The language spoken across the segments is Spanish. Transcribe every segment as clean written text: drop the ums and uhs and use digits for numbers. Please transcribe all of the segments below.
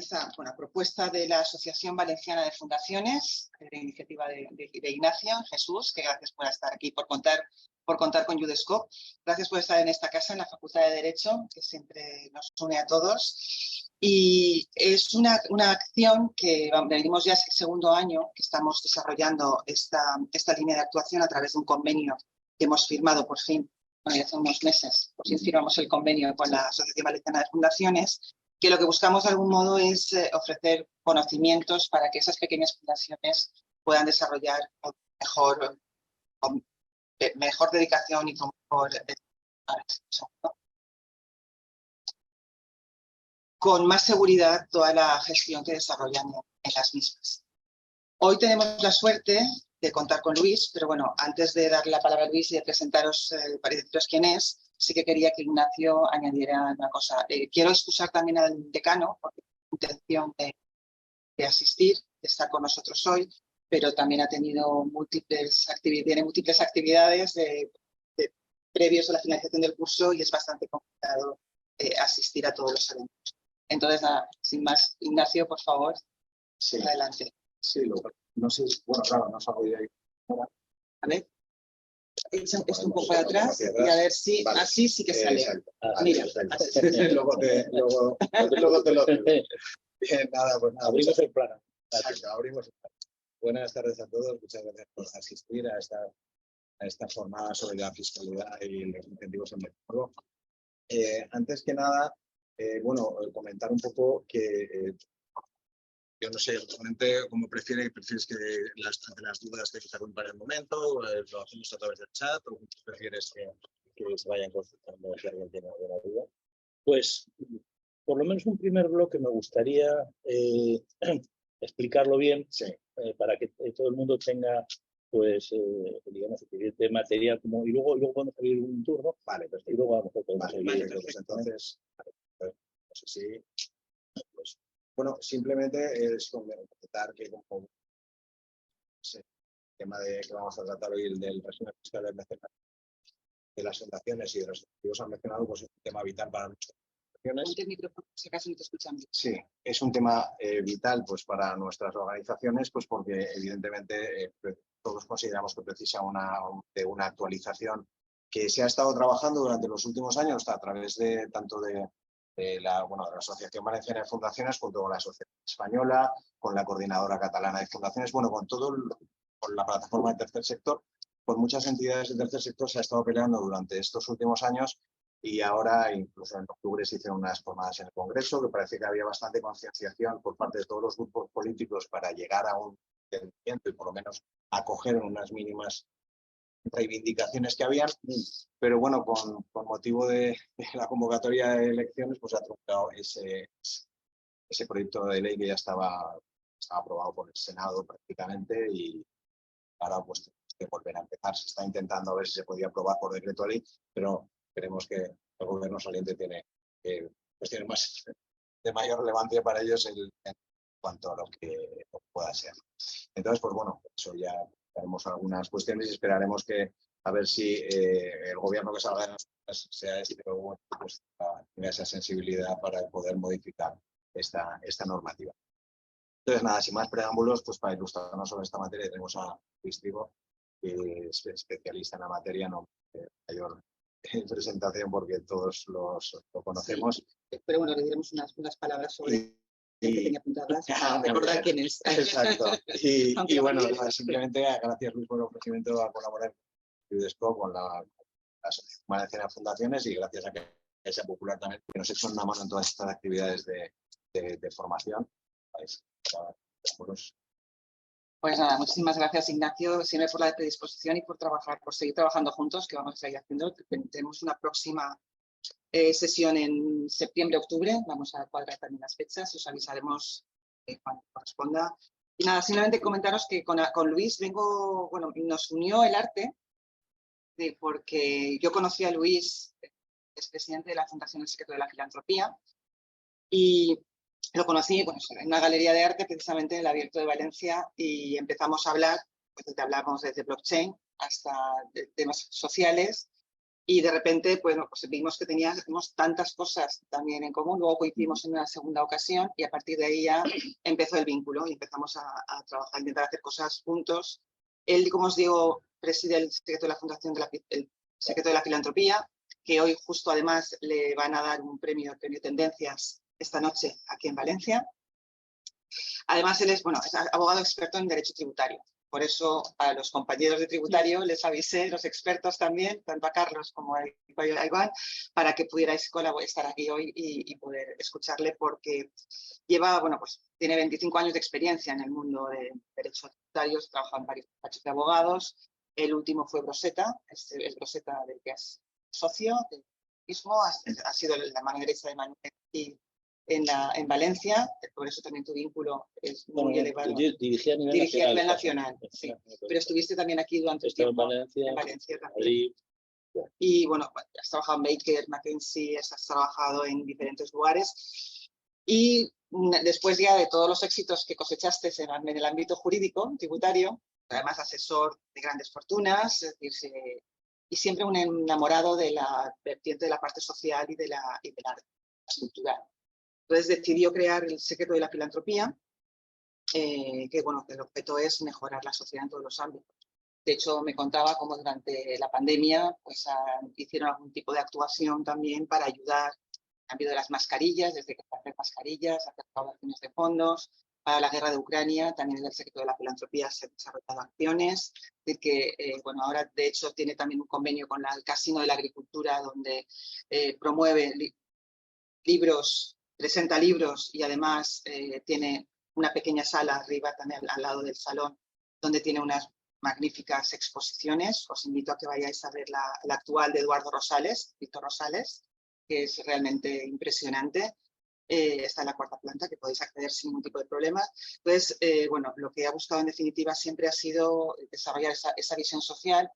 organiza una propuesta de la Asociación Valenciana de Fundaciones, de iniciativa de Ignacio, Jesús, que gracias por estar aquí, por contar con Judescope. Gracias por estar en esta casa, en la Facultad de Derecho, que siempre nos une a todos. Y es una acción que venimos ya el segundo año que estamos desarrollando esta línea de actuación a través de un convenio que hemos firmado por fin, hace unos meses, por fin firmamos el convenio con la Asociación Valenciana de Fundaciones, que lo que buscamos de algún modo es ofrecer conocimientos para que esas pequeñas fundaciones puedan desarrollar mejor dedicación y con con más seguridad toda la gestión que desarrollan en las mismas. Hoy tenemos la suerte de contar con Luis, pero bueno, antes de darle la palabra a Luis y de presentaros, para deciros quién es, sí que quería que Ignacio añadiera una cosa. Quiero excusar también al decano, porque tiene intención de asistir, de estar con nosotros hoy, pero también tiene múltiples actividades previos a la finalización del curso y es bastante complicado asistir a todos los eventos. Entonces, nada, sin más, Ignacio, por favor, sí. Adelante. Sí, no sé, bueno, claro, no salgo de ahí. A ver, echa esto un poco para atrás y a ver si vale. Así sí que sale. Mira, luego te lo digo. Bien, nada, pues nada. Abrimos el plano. Exacto, abrimos el plano. Buenas tardes a todos, muchas gracias por asistir a esta jornada sobre la fiscalidad y los incentivos en el juego. Antes que nada, bueno, comentar un poco que yo no sé, realmente cómo prefieres que las dudas que se para el momento, lo hacemos a través del chat, o prefieres que se vayan consultando si alguien tiene alguna duda. Pues, por lo menos un primer bloque me gustaría explicarlo bien, sí. Para que todo el mundo tenga, pues, digamos, suficiente material, como, y luego podemos abrir un turno, vale, pues, y luego a lo mejor podemos seguir. Vale, pues entonces, no sé si... Pues, bueno, simplemente es comentar que como el tema que vamos a tratar hoy, el del régimen fiscal de las fundaciones y de los incentivos han mencionado, pues es un tema vital para nuestras organizaciones. Ponte el micrófono, si acaso no te escuchamos. Sí, es un tema vital pues, para nuestras organizaciones, pues porque evidentemente todos consideramos que precisa una actualización que se ha estado trabajando durante los últimos años a través de tanto de la Asociación Valenciana de Fundaciones, junto con la Asociación Española, con la Coordinadora Catalana de Fundaciones, bueno, con la plataforma del tercer sector, con muchas entidades del tercer sector se ha estado peleando durante estos últimos años y ahora, incluso en octubre, se hicieron unas jornadas en el Congreso, que parece que había bastante concienciación por parte de todos los grupos políticos para llegar a un entendimiento y por lo menos acoger unas mínimas reivindicaciones que habían, pero bueno, con motivo de la convocatoria de elecciones, pues ha truncado ese proyecto de ley que ya estaba aprobado por el Senado prácticamente y ahora pues tenemos que volver a empezar. Se está intentando a ver si se podía aprobar por decreto de ley, pero creemos que el gobierno saliente tiene cuestiones más de mayor relevancia para ellos en cuanto a lo que pueda ser. Entonces, pues bueno, eso ya haremos algunas cuestiones y esperaremos a ver si el gobierno que salga sea o pues, tenga esa sensibilidad para poder modificar esta normativa. Entonces, nada, sin más preámbulos, pues para ilustrarnos sobre esta materia tenemos a Luis Trigo, que es especialista en la materia, no mayor presentación porque todos lo conocemos. Sí, pero bueno, le diremos unas palabras sobre que tenía apuntadas. Recordar quién es. Exacto. Y bueno, simplemente gracias Luis por el ofrecimiento a colaborar con Judescope, con la Asociación Valenciana de Fundaciones y gracias a que sea popular también, que nos echan una mano en todas estas actividades de formación. Pues nada, muchísimas gracias Ignacio, siempre por la predisposición y por seguir trabajando juntos, que vamos a seguir haciendo. Tenemos una próxima sesión en septiembre-octubre, vamos a cuadrar también las fechas, os avisaremos cuando corresponda. Y nada, simplemente comentaros que con Luis nos unió el arte, porque yo conocí a Luis, es presidente de la Fundación El Secreto de la Filantropía, y lo conocí en una galería de arte, precisamente en el Abierto de Valencia, y empezamos a hablar, pues hablamos desde blockchain hasta de temas sociales, Y de repente, bueno, pues vimos que teníamos tantas cosas también en común. Luego coincidimos en una segunda ocasión y a partir de ahí ya empezó el vínculo y empezamos a trabajar, a intentar hacer cosas juntos. Él, como os digo, preside el secreto de la Fundación el Secreto de la Filantropía, que hoy justo además le van a dar un premio, el premio Tendencias, esta noche aquí en Valencia. Además, él es, bueno, es abogado experto en derecho tributario. Por eso a los compañeros de tributario les avisé, los expertos también, tanto a Carlos como a Iván, para que pudierais estar aquí hoy y poder escucharle, porque lleva, bueno, pues tiene 25 años de experiencia en el mundo de derecho tributario, trabaja en varios despachos de abogados. El último fue Broseta, es Broseta del que es socio del mismo, ha sido la mano derecha de Manuel y en Valencia, por eso también tu vínculo es muy elevado. Dirigía a nivel nacional, sí. Pero estuviste también aquí durante un tiempo en Valencia también. Y bueno, has trabajado en Baker, McKinsey, has trabajado en diferentes lugares. Y después ya de todos los éxitos que cosechaste en el ámbito jurídico, tributario, además asesor de grandes fortunas, es decir, y siempre un enamorado de la vertiente de la parte social y de la cultural. Entonces decidió crear el Secreto de la Filantropía, que bueno, el objeto es mejorar la sociedad en todos los ámbitos. De hecho, me contaba cómo durante la pandemia pues, hicieron algún tipo de actuación también para ayudar en el ámbito de las mascarillas, desde que hacer mascarillas, hacer recaudaciones de fondos. Para la guerra de Ucrania, también en el Secreto de la Filantropía se han desarrollado acciones. De que, bueno, ahora de hecho tiene también un convenio con el Casino de la Agricultura, donde promueve libros, presenta libros y además tiene una pequeña sala arriba también al lado del salón donde tiene unas magníficas exposiciones. Os invito a que vayáis a ver la actual de Eduardo Rosales, Víctor Rosales, que es realmente impresionante. Está en la 4ª planta, que podéis acceder sin ningún tipo de problema. Entonces, bueno, lo que ha buscado en definitiva siempre ha sido desarrollar esa visión social.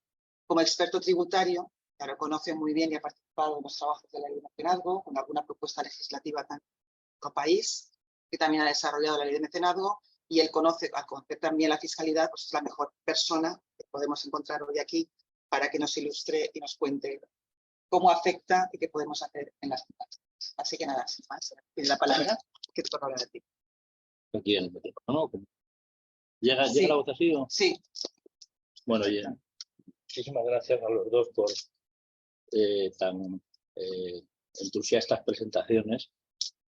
Como experto tributario, ya lo conoce muy bien y ha participado en los trabajos de la ley de mecenazgo, con alguna propuesta legislativa también en otro país, que también ha desarrollado la ley de mecenazgo, y él conoce, al conocer también la fiscalidad, pues es la mejor persona que podemos encontrar hoy aquí para que nos ilustre y nos cuente cómo afecta y qué podemos hacer en las ciudades. Así que nada, sin más, tiene la palabra, que te toca hablar a ti. ¿No? ¿Llega la votación? Sí. Bueno, bien. Muchísimas gracias a los dos por tan entusiastas presentaciones.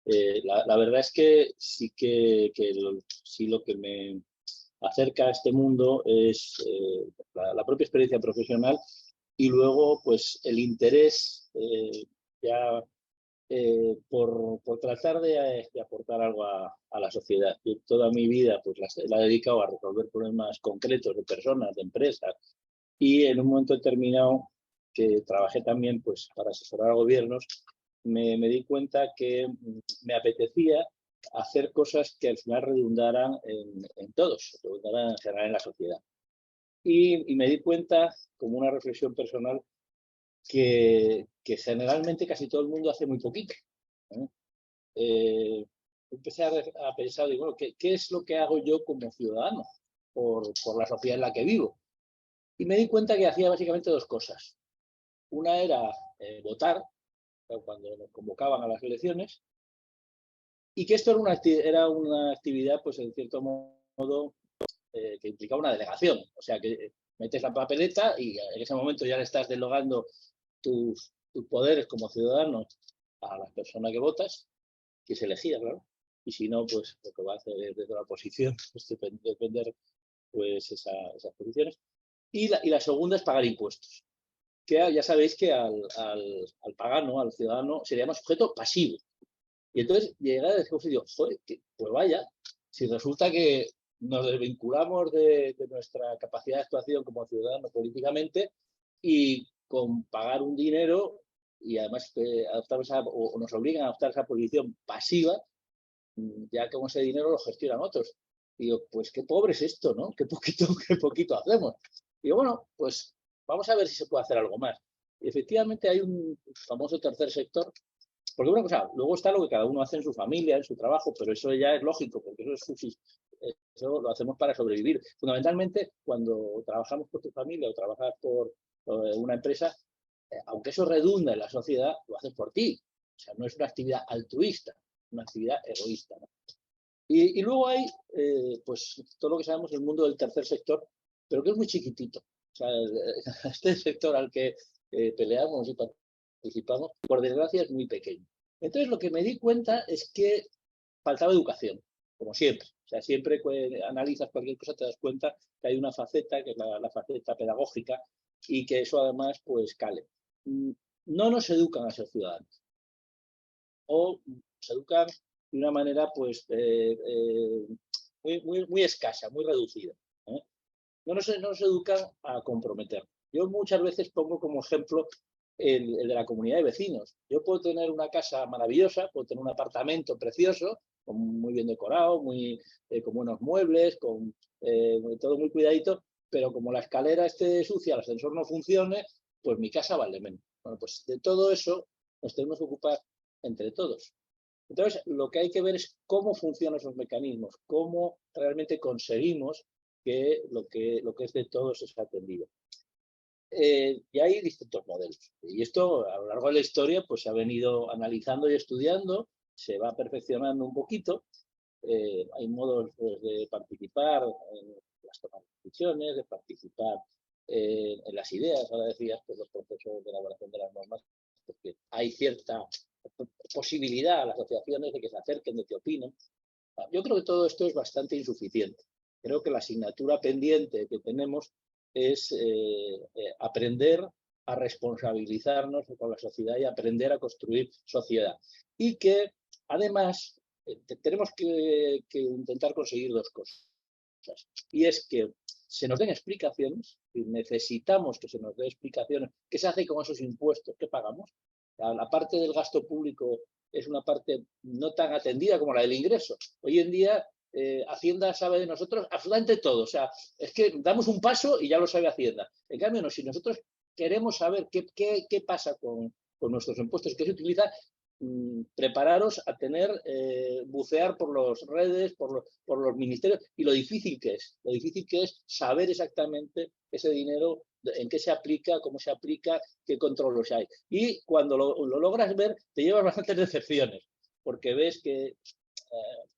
La verdad es que sí sí lo que me acerca a este mundo es la propia experiencia profesional y luego pues el interés ya por tratar de aportar algo a la sociedad. Yo toda mi vida pues la he dedicado a resolver problemas concretos de personas, de empresas, y en un momento determinado que trabajé también pues para asesorar a gobiernos, me di cuenta que me apetecía hacer cosas que al final redundaran en todos, redundaran en general en la sociedad. Y me di cuenta, como una reflexión personal, que generalmente casi todo el mundo hace muy poquito. Empecé a pensar, digo, bueno, ¿qué es lo que hago yo como ciudadano por la sociedad en la que vivo? Y me di cuenta que hacía básicamente dos cosas. Una era votar, cuando nos convocaban a las elecciones, y que esto era una actividad, pues en cierto modo, que implicaba una delegación. O sea, que metes la papeleta y en ese momento ya le estás delegando tus poderes como ciudadano a la persona que votas, que es elegida, claro. Y si no, pues lo que va a hacer desde la oposición es defender pues, esas posiciones. Y la segunda es pagar impuestos. Que ya sabéis que al pagano, al ciudadano, se llama sujeto pasivo. Y entonces llegar a decir, joder, pues vaya, si resulta que nos desvinculamos de nuestra capacidad de actuación como ciudadanos políticamente y con pagar un dinero y además o nos obligan a adoptar esa posición pasiva, ya que con ese dinero lo gestionan otros. Y digo, pues qué pobre es esto, ¿no? Qué poquito hacemos. Y digo, bueno, pues vamos a ver si se puede hacer algo más. Y efectivamente hay un famoso tercer sector, porque una cosa, luego está lo que cada uno hace en su familia, en su trabajo, pero eso ya es lógico, porque eso lo hacemos para sobrevivir. Fundamentalmente, cuando trabajamos por tu familia o trabajas por una empresa, aunque eso redunda en la sociedad, lo haces por ti. O sea, no es una actividad altruista, es una actividad egoísta, ¿no? Y luego hay, pues, todo lo que sabemos del mundo del tercer sector, pero que es muy chiquitito. O sea, este sector al que peleamos y participamos, por desgracia, es muy pequeño. Entonces, lo que me di cuenta es que faltaba educación, como siempre. O sea, siempre que analizas cualquier cosa te das cuenta que hay una faceta, que es la faceta pedagógica, y que eso además, pues, cale. No nos educan a ser ciudadanos. O se educan de una manera, pues, muy escasa, muy reducida, ¿eh? No nos educan a comprometer. Yo muchas veces pongo como ejemplo el de la comunidad de vecinos. Yo puedo tener una casa maravillosa, puedo tener un apartamento precioso, muy bien decorado, con buenos muebles, con todo muy cuidadito, pero como la escalera esté sucia, el ascensor no funcione, pues mi casa vale menos. Bueno, pues de todo eso nos tenemos que ocupar entre todos. Entonces, lo que hay que ver es cómo funcionan esos mecanismos, cómo realmente conseguimos que lo que es de todos es atendido. Y hay distintos modelos. Y esto, a lo largo de la historia, pues se ha venido analizando y estudiando, se va perfeccionando un poquito. Hay modos, pues, de participar en las tomas de decisiones, de participar en las ideas. Ahora decías, pues, los procesos de elaboración de las normas, porque hay cierta posibilidad a las asociaciones de que se acerquen, de que opinen. Yo creo que todo esto es bastante insuficiente. Creo que la asignatura pendiente que tenemos es aprender a responsabilizarnos con la sociedad y aprender a construir sociedad. Y que, además, tenemos que intentar conseguir dos cosas. Y es que se nos den explicaciones, y necesitamos que se nos den explicaciones, qué se hace con esos impuestos que pagamos. La parte del gasto público es una parte no tan atendida como la del ingreso. Hoy en día, Hacienda sabe de nosotros absolutamente todo. O sea, es que damos un paso y ya lo sabe Hacienda. En cambio, no, si nosotros queremos saber qué pasa con nuestros impuestos, qué se utiliza, prepararos a bucear por las redes, por los ministerios, y lo difícil que es saber exactamente ese dinero, en qué se aplica, cómo se aplica, qué controles hay. Y cuando lo logras ver, te llevas bastantes decepciones, porque ves que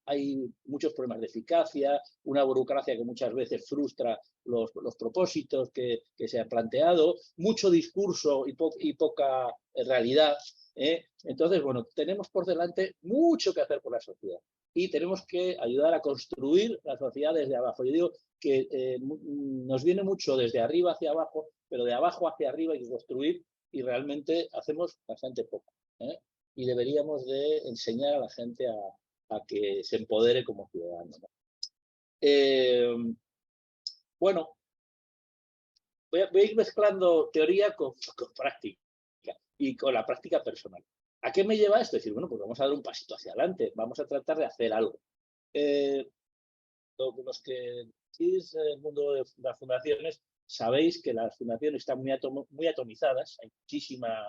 hay muchos problemas de eficacia, una burocracia que muchas veces frustra los propósitos que se han planteado, mucho discurso y poca realidad. Entonces, bueno, tenemos por delante mucho que hacer por la sociedad y tenemos que ayudar a construir la sociedad desde abajo. Yo digo que nos viene mucho desde arriba hacia abajo, pero de abajo hacia arriba hay que construir y realmente hacemos bastante poco. Y deberíamos de enseñar a la gente a que se empodere como ciudadano, ¿no? Bueno, voy a ir mezclando teoría con práctica y con la práctica personal. ¿A qué me lleva esto? Es decir, bueno, pues vamos a dar un pasito hacia adelante, vamos a tratar de hacer algo. Los que decís el mundo de las fundaciones, sabéis que las fundaciones están muy atomizadas, hay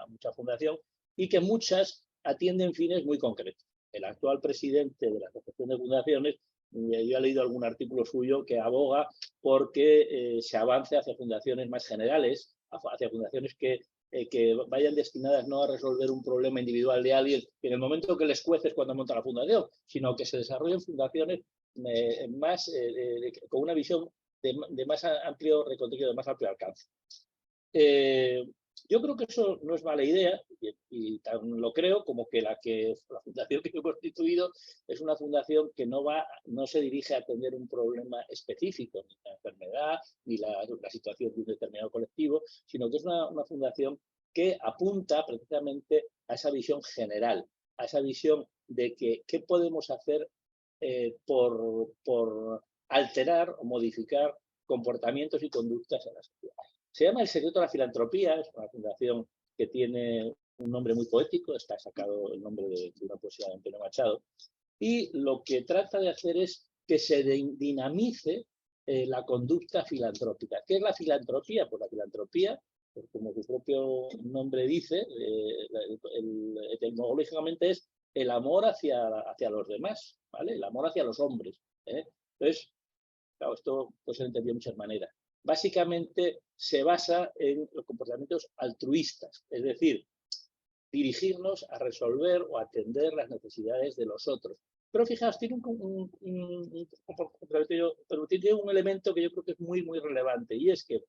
mucha fundación, y que muchas atienden fines muy concretos. El actual presidente de la Asociación de Fundaciones, yo he leído algún artículo suyo que aboga porque se avance hacia fundaciones más generales, hacia fundaciones que vayan destinadas no a resolver un problema individual de alguien que en el momento que les cuece es cuando monta la fundación, sino que se desarrollen fundaciones con una visión de más amplio recorrido, de más amplio alcance. Yo creo que eso no es mala idea y tan lo creo como que la fundación que yo he constituido es una fundación que no se dirige a atender un problema específico, ni la enfermedad, ni la situación de un determinado colectivo, sino que es una fundación que apunta precisamente a esa visión general, a esa visión de qué podemos hacer por alterar o modificar comportamientos y conductas en la sociedad. Se llama El Secreto de la Filantropía, es una fundación que tiene un nombre muy poético, está sacado el nombre de una poesía de Antonio Machado, y lo que trata de hacer es que se dinamice la conducta filantrópica. ¿Qué es la filantropía? Pues la filantropía, pues como su propio nombre dice, etimológicamente es el amor hacia los demás, ¿vale? El amor hacia los hombres. Entonces, claro, esto puede ser entendido de muchas maneras. básicamente se basa en los comportamientos altruistas, es decir, dirigirnos a resolver o atender las necesidades de los otros. Pero fijaos, tiene tiene un elemento que yo creo que es muy, muy relevante, y es que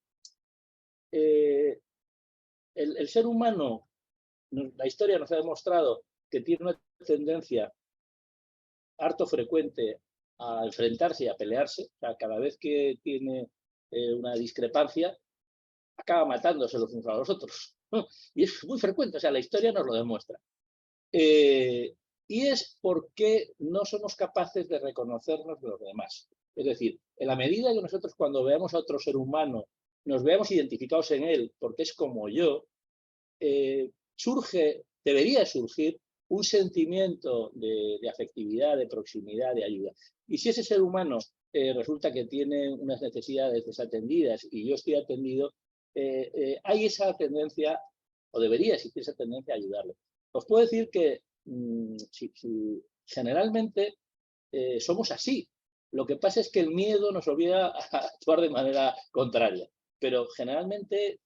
el ser humano, la historia nos ha demostrado que tiene una tendencia harto frecuente a enfrentarse y a pelearse. O sea, cada vez que tiene una discrepancia, acaba matándose los unos a los otros. Y es muy frecuente, o sea, la historia nos lo demuestra. Y es porque no somos capaces de reconocernos de los demás. Es decir, en la medida que nosotros cuando veamos a otro ser humano nos veamos identificados en él porque es como yo, debería surgir un sentimiento de afectividad, de proximidad, de ayuda. Y si ese ser humano resulta que tiene unas necesidades desatendidas y yo estoy atendido, hay esa tendencia, o debería existir esa tendencia a ayudarle. Os puedo decir que generalmente somos así. Lo que pasa es que el miedo nos obliga a actuar de manera contraria. Pero generalmente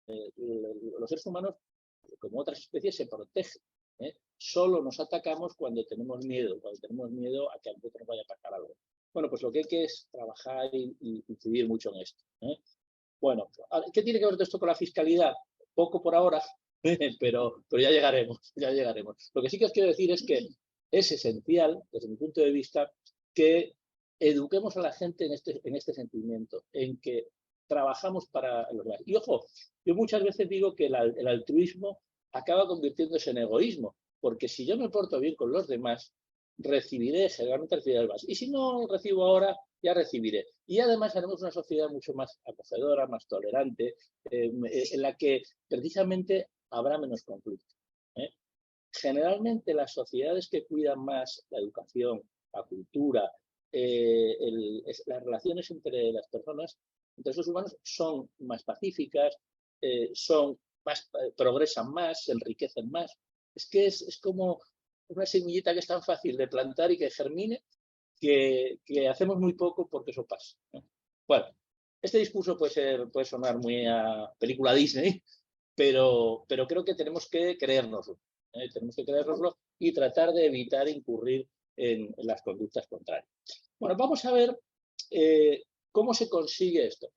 los seres humanos, como otras especies, se protegen. Solo nos atacamos cuando tenemos miedo a que a nosotros nos vaya a pasar algo. Bueno, pues lo que hay que es trabajar y incidir mucho en esto. Bueno, ¿qué tiene que ver esto con la fiscalidad? Poco por ahora, pero ya llegaremos, ya llegaremos. Lo que sí que os quiero decir es que es esencial, desde mi punto de vista, que eduquemos a la gente en este sentimiento, en que trabajamos para los demás. Y ojo, yo muchas veces digo que el altruismo acaba convirtiéndose en egoísmo, porque si yo me porto bien con los demás, generalmente recibiré más. Y si no recibo ahora, ya recibiré. Y además haremos una sociedad mucho más acogedora, más tolerante, en la que precisamente habrá menos conflicto. Generalmente las sociedades que cuidan más la educación, la cultura, las relaciones entre las personas, entre los humanos, son más pacíficas, progresan más, se enriquecen más. Es que es como una semillita que es tan fácil de plantar y que germine, que hacemos muy poco porque eso pasa. Bueno, este discurso puede sonar muy a película Disney, pero creo que tenemos que creérnoslo. Tenemos que creérnoslo y tratar de evitar incurrir en las conductas contrarias. Bueno, vamos a ver cómo se consigue esto.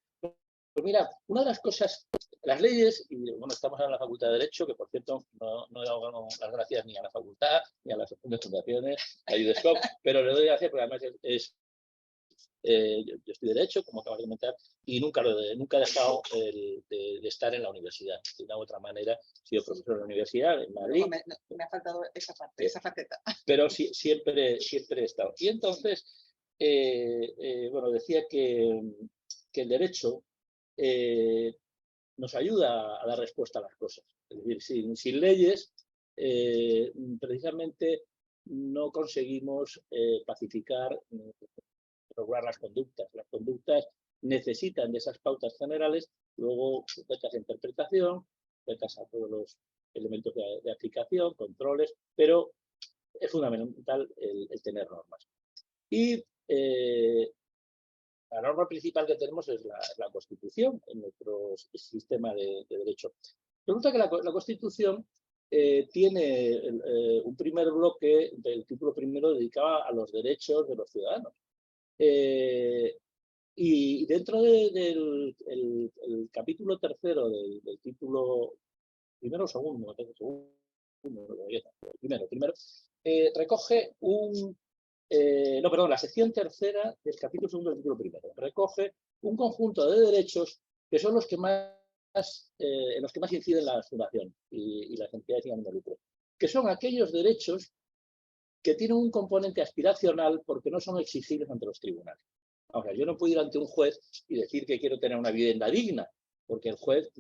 Pues mira, una de las cosas, las leyes, y bueno, estamos en la Facultad de Derecho, que por cierto no he dado las gracias ni a la facultad, ni a las fundaciones, a UDESCOP, pero le doy gracias porque además yo estudio Derecho, como acabo de comentar, y nunca he dejado de estar en la universidad. De una u otra manera, he sido profesor de la universidad en Madrid. Me ha faltado esa parte, esa faceta. Pero siempre he estado. Y entonces, bueno, decía que el derecho nos ayuda a dar respuesta a las cosas. Es decir, sin leyes, precisamente no conseguimos pacificar, regular las conductas. Las conductas necesitan de esas pautas generales, luego sujetas a interpretación, sujetas a todos los elementos de aplicación, controles, pero es fundamental el tener normas. Y la norma principal que tenemos es la Constitución en nuestro sistema de derecho. Resulta que la Constitución tiene un primer bloque del título primero dedicado a los derechos de los ciudadanos. Y dentro del capítulo tercero del título primero o segundo, primero, recoge la sección tercera del capítulo segundo del título primero recoge un conjunto de derechos que son los que en los que más inciden la fundación y las entidades sin ánimo de lucro, que son aquellos derechos que tienen un componente aspiracional porque no son exigibles ante los tribunales. Ahora, yo no puedo ir ante un juez y decir que quiero tener una vivienda digna, porque el juez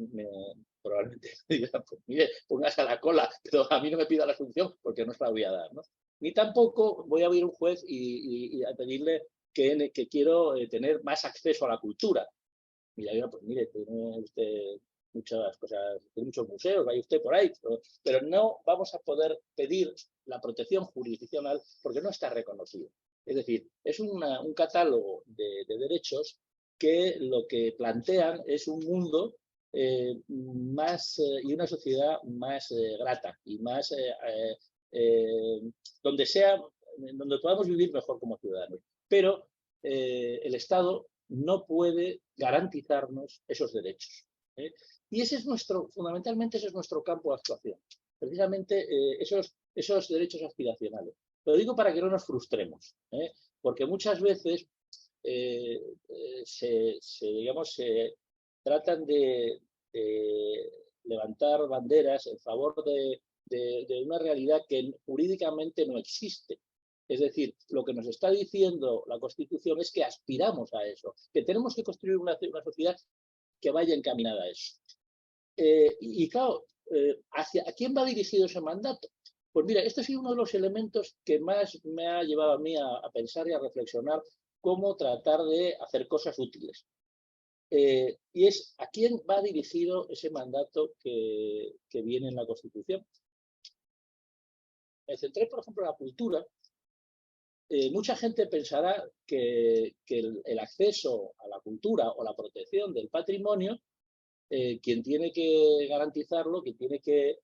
probablemente me diga, pues mire, póngase a la cola, pero a mí no me pida la solución porque no se la voy a dar, ¿no? Ni tampoco voy a ir a un juez y a pedirle que quiero tener más acceso a la cultura. Mira, pues mire, tiene usted muchas cosas, tiene muchos museos, vaya usted por ahí, pero no vamos a poder pedir la protección jurisdiccional porque no está reconocido. Es decir, es un catálogo de derechos que lo que plantean es un mundo más y una sociedad más grata y más donde podamos vivir mejor como ciudadanos. Pero el Estado no puede garantizarnos esos derechos. Y ese es fundamentalmente ese es nuestro campo de actuación. Precisamente esos derechos aspiracionales. Lo digo para que no nos frustremos, porque muchas veces se tratan de levantar banderas en favor de una realidad que jurídicamente no existe. Es decir, lo que nos está diciendo la Constitución es que aspiramos a eso, que tenemos que construir una sociedad que vaya encaminada a eso. Y claro, ¿a quién va dirigido ese mandato? Pues mira, este ha sido uno de los elementos que más me ha llevado a mí a pensar y a reflexionar cómo tratar de hacer cosas útiles. Y es a quién va dirigido ese mandato que viene en la Constitución. Me centré, por ejemplo, en la cultura. Mucha gente pensará que el acceso a la cultura o la protección del patrimonio, quien tiene que garantizarlo, quien tiene que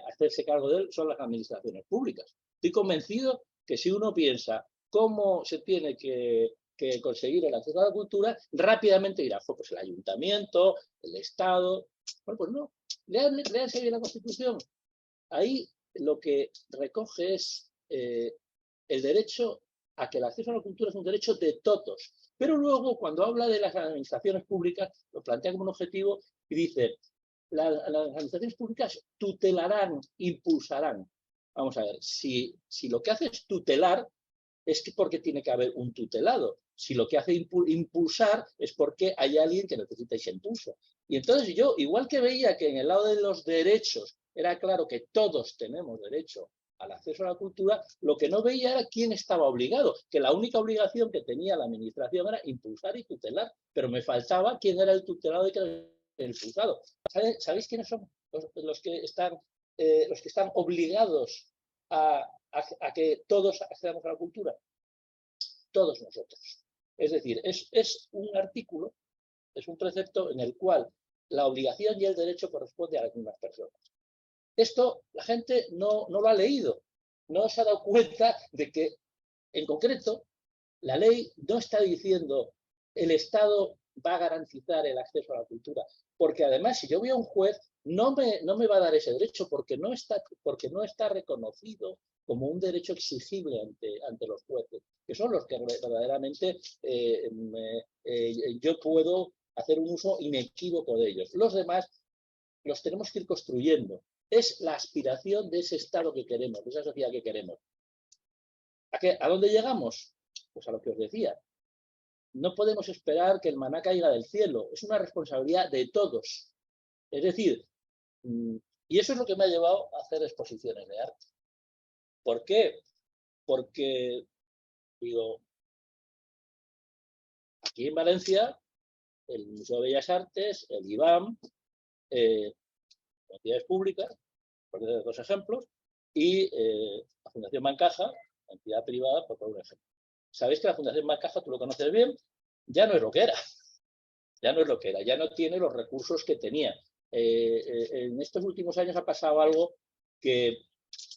hacerse cargo de él, son las administraciones públicas. Estoy convencido que si uno piensa cómo se tiene que conseguir el acceso a la cultura, rápidamente dirá, pues el ayuntamiento, el Estado. Bueno, pues no. Léanse bien la Constitución. Ahí lo que recoge es el derecho a que el acceso a la cultura es un derecho de todos. Pero luego, cuando habla de las administraciones públicas, lo plantea como un objetivo y dice, las administraciones públicas tutelarán, impulsarán. Vamos a ver, si lo que hace es tutelar, es porque tiene que haber un tutelado. Si lo que hace impulsar es porque hay alguien que necesita ese impulso. Y entonces yo, igual que veía que en el lado de los derechos era claro que todos tenemos derecho al acceso a la cultura, lo que no veía era quién estaba obligado, que la única obligación que tenía la administración era impulsar y tutelar, pero me faltaba quién era el tutelado y quién era el impulsado. ¿Sabéis quiénes son los que están obligados a que todos accedamos a la cultura? Todos nosotros. Es decir, es un artículo, es un precepto en el cual la obligación y el derecho corresponden a las mismas personas. Esto la gente no lo ha leído, no se ha dado cuenta de que, en concreto, la ley no está diciendo el Estado va a garantizar el acceso a la cultura, porque además si yo voy a un juez no me va a dar ese derecho porque no está reconocido como un derecho exigible ante los jueces, que son los que verdaderamente yo puedo hacer un uso inequívoco de ellos. Los demás los tenemos que ir construyendo. Es la aspiración de ese Estado que queremos, de esa sociedad que queremos. ¿A dónde llegamos? Pues a lo que os decía. No podemos esperar que el maná caiga del cielo. Es una responsabilidad de todos. Es decir, y eso es lo que me ha llevado a hacer exposiciones de arte. ¿Por qué? Porque, digo, aquí en Valencia, el Museo de Bellas Artes, el IBAM, entidades públicas, por poner dos ejemplos, y la Fundación Bancaja, entidad privada, por poner un ejemplo. Sabéis que la Fundación Bancaja, tú lo conoces bien, ya no es lo que era. Ya no es lo que era, ya no tiene los recursos que tenía. En estos últimos años ha pasado algo que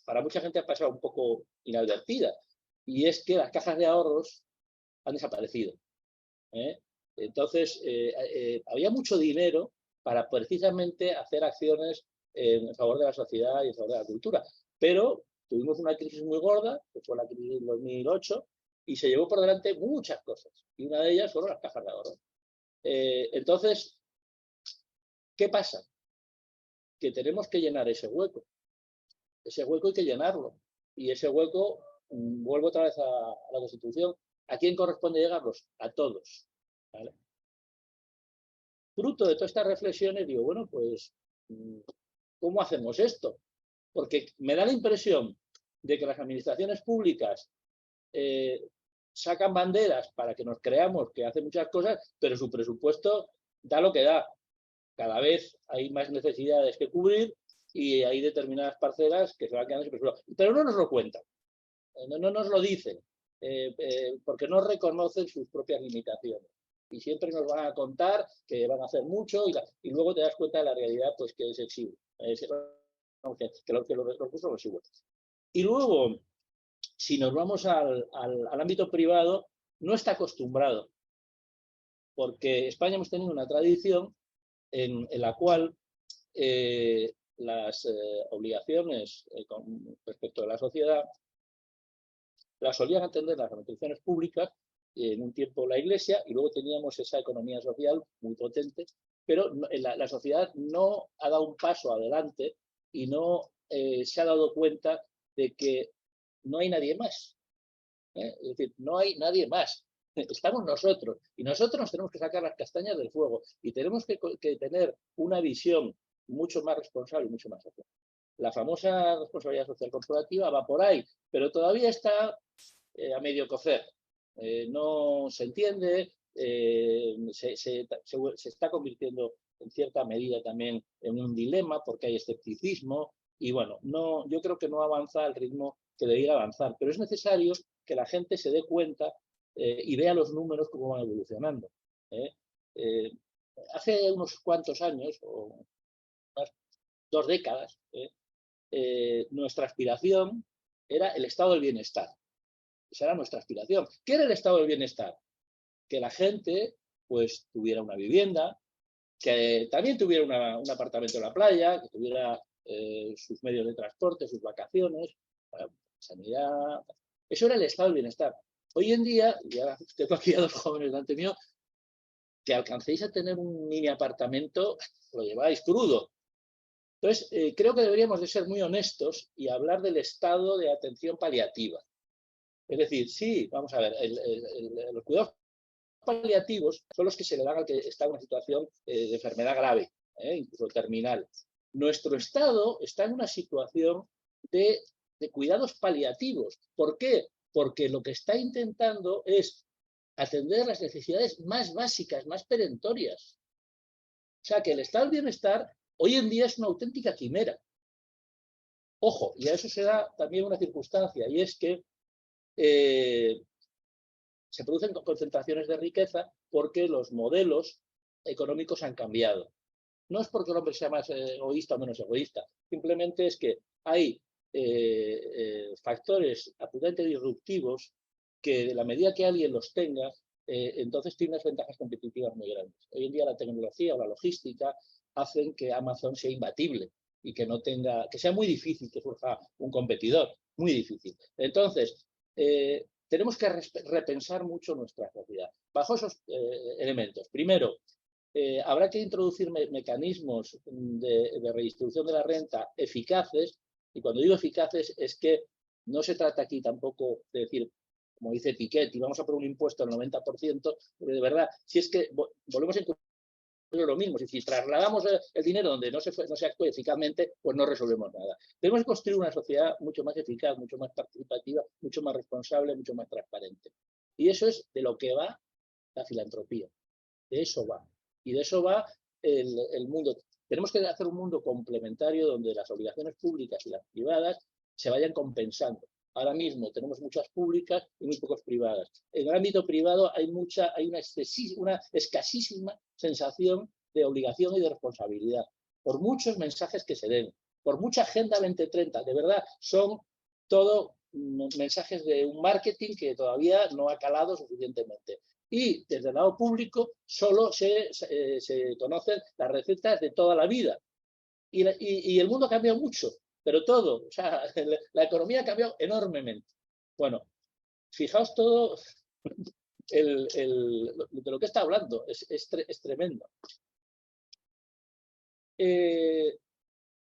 para mucha gente ha pasado un poco inadvertida, y es que las cajas de ahorros han desaparecido. Entonces, había mucho dinero para precisamente hacer acciones en favor de la sociedad y en favor de la cultura. Pero tuvimos una crisis muy gorda, que fue la crisis del 2008, y se llevó por delante muchas cosas. Y una de ellas fueron las cajas de ahorro. Entonces, ¿qué pasa? Que tenemos que llenar ese hueco. Ese hueco hay que llenarlo. Y ese hueco, vuelvo otra vez a la Constitución, ¿a quién corresponde llegarlos? A todos. ¿Vale? Fruto de todas estas reflexiones, digo, bueno, pues, ¿cómo hacemos esto? Porque me da la impresión de que las administraciones públicas sacan banderas para que nos creamos que hacen muchas cosas, pero su presupuesto da lo que da. Cada vez hay más necesidades que cubrir y hay determinadas parcelas que se van quedando sin presupuesto. Pero no nos lo cuentan, no nos lo dicen, porque no reconocen sus propias limitaciones. Y siempre nos van a contar que van a hacer mucho y luego te das cuenta de la realidad, pues que es exiguo. Que los recursos son exiguos. Y luego, si nos vamos al ámbito privado, no está acostumbrado, porque España hemos tenido una tradición en la cual las obligaciones con respecto a la sociedad las solían atender las administraciones públicas, en un tiempo la Iglesia, y luego teníamos esa economía social muy potente, pero la sociedad no ha dado un paso adelante y no se ha dado cuenta de que no hay nadie más. Es decir, no hay nadie más. Estamos nosotros, y nosotros nos tenemos que sacar las castañas del fuego y tenemos que tener una visión mucho más responsable y mucho más social. La famosa responsabilidad social corporativa va por ahí, pero todavía está a medio cocer. No se entiende, se está convirtiendo en cierta medida también en un dilema porque hay escepticismo y bueno, yo creo que no avanza al ritmo que debería avanzar, pero es necesario que la gente se dé cuenta y vea los números cómo van evolucionando. Hace unos cuantos años, o unas 2 décadas, nuestra aspiración era el estado del bienestar. Esa era nuestra aspiración. ¿Qué era el estado del bienestar? Que la gente pues tuviera una vivienda, que también tuviera un apartamento en la playa, que tuviera sus medios de transporte, sus vacaciones, sanidad. Eso era el estado del bienestar. Hoy en día, ya tengo aquí a 2 jóvenes delante mío, que alcancéis a tener un mini apartamento, lo lleváis crudo. Entonces, creo que deberíamos de ser muy honestos y hablar del estado de atención paliativa. Es decir, sí, vamos a ver, los cuidados paliativos son los que se le dan al que está en una situación de enfermedad grave, incluso terminal. Nuestro Estado está en una situación de cuidados paliativos. ¿Por qué? Porque lo que está intentando es atender las necesidades más básicas, más perentorias. O sea, que el estado del bienestar hoy en día es una auténtica quimera. Ojo, y a eso se da también una circunstancia, y es que se producen concentraciones de riqueza porque los modelos económicos han cambiado. No es porque el hombre sea más egoísta o menos egoísta, simplemente es que hay factores absolutamente disruptivos que de la medida que alguien los tenga, entonces tiene unas ventajas competitivas muy grandes. Hoy en día la tecnología o la logística hacen que Amazon sea imbatible y que que sea muy difícil que surja un competidor, muy difícil. Entonces, tenemos que repensar mucho nuestra sociedad bajo esos elementos. Primero, habrá que introducir mecanismos de redistribución de la renta eficaces, y cuando digo eficaces es que no se trata aquí tampoco de decir, como dice Piketty, vamos a poner un impuesto al 90%, porque de verdad, si es que volvemos a lo mismo, si trasladamos el dinero donde no se actúe eficazmente, pues no resolvemos nada. Tenemos que construir una sociedad mucho más eficaz, mucho más participativa, mucho más responsable, mucho más transparente. Y eso es de lo que va la filantropía. De eso va. Y de eso va el mundo. Tenemos que hacer un mundo complementario donde las obligaciones públicas y las privadas se vayan compensando. Ahora mismo tenemos muchas públicas y muy pocas privadas. En el ámbito privado hay una escasísima sensación de obligación y de responsabilidad, por muchos mensajes que se den, por mucha Agenda 2030. De verdad, son todo mensajes de un marketing que todavía no ha calado suficientemente. Y desde el lado público solo se conocen las recetas de toda la vida. Y el mundo ha cambiado mucho. Pero todo, o sea, la economía ha cambiado enormemente. Bueno, fijaos todo de lo que está hablando, es tremendo.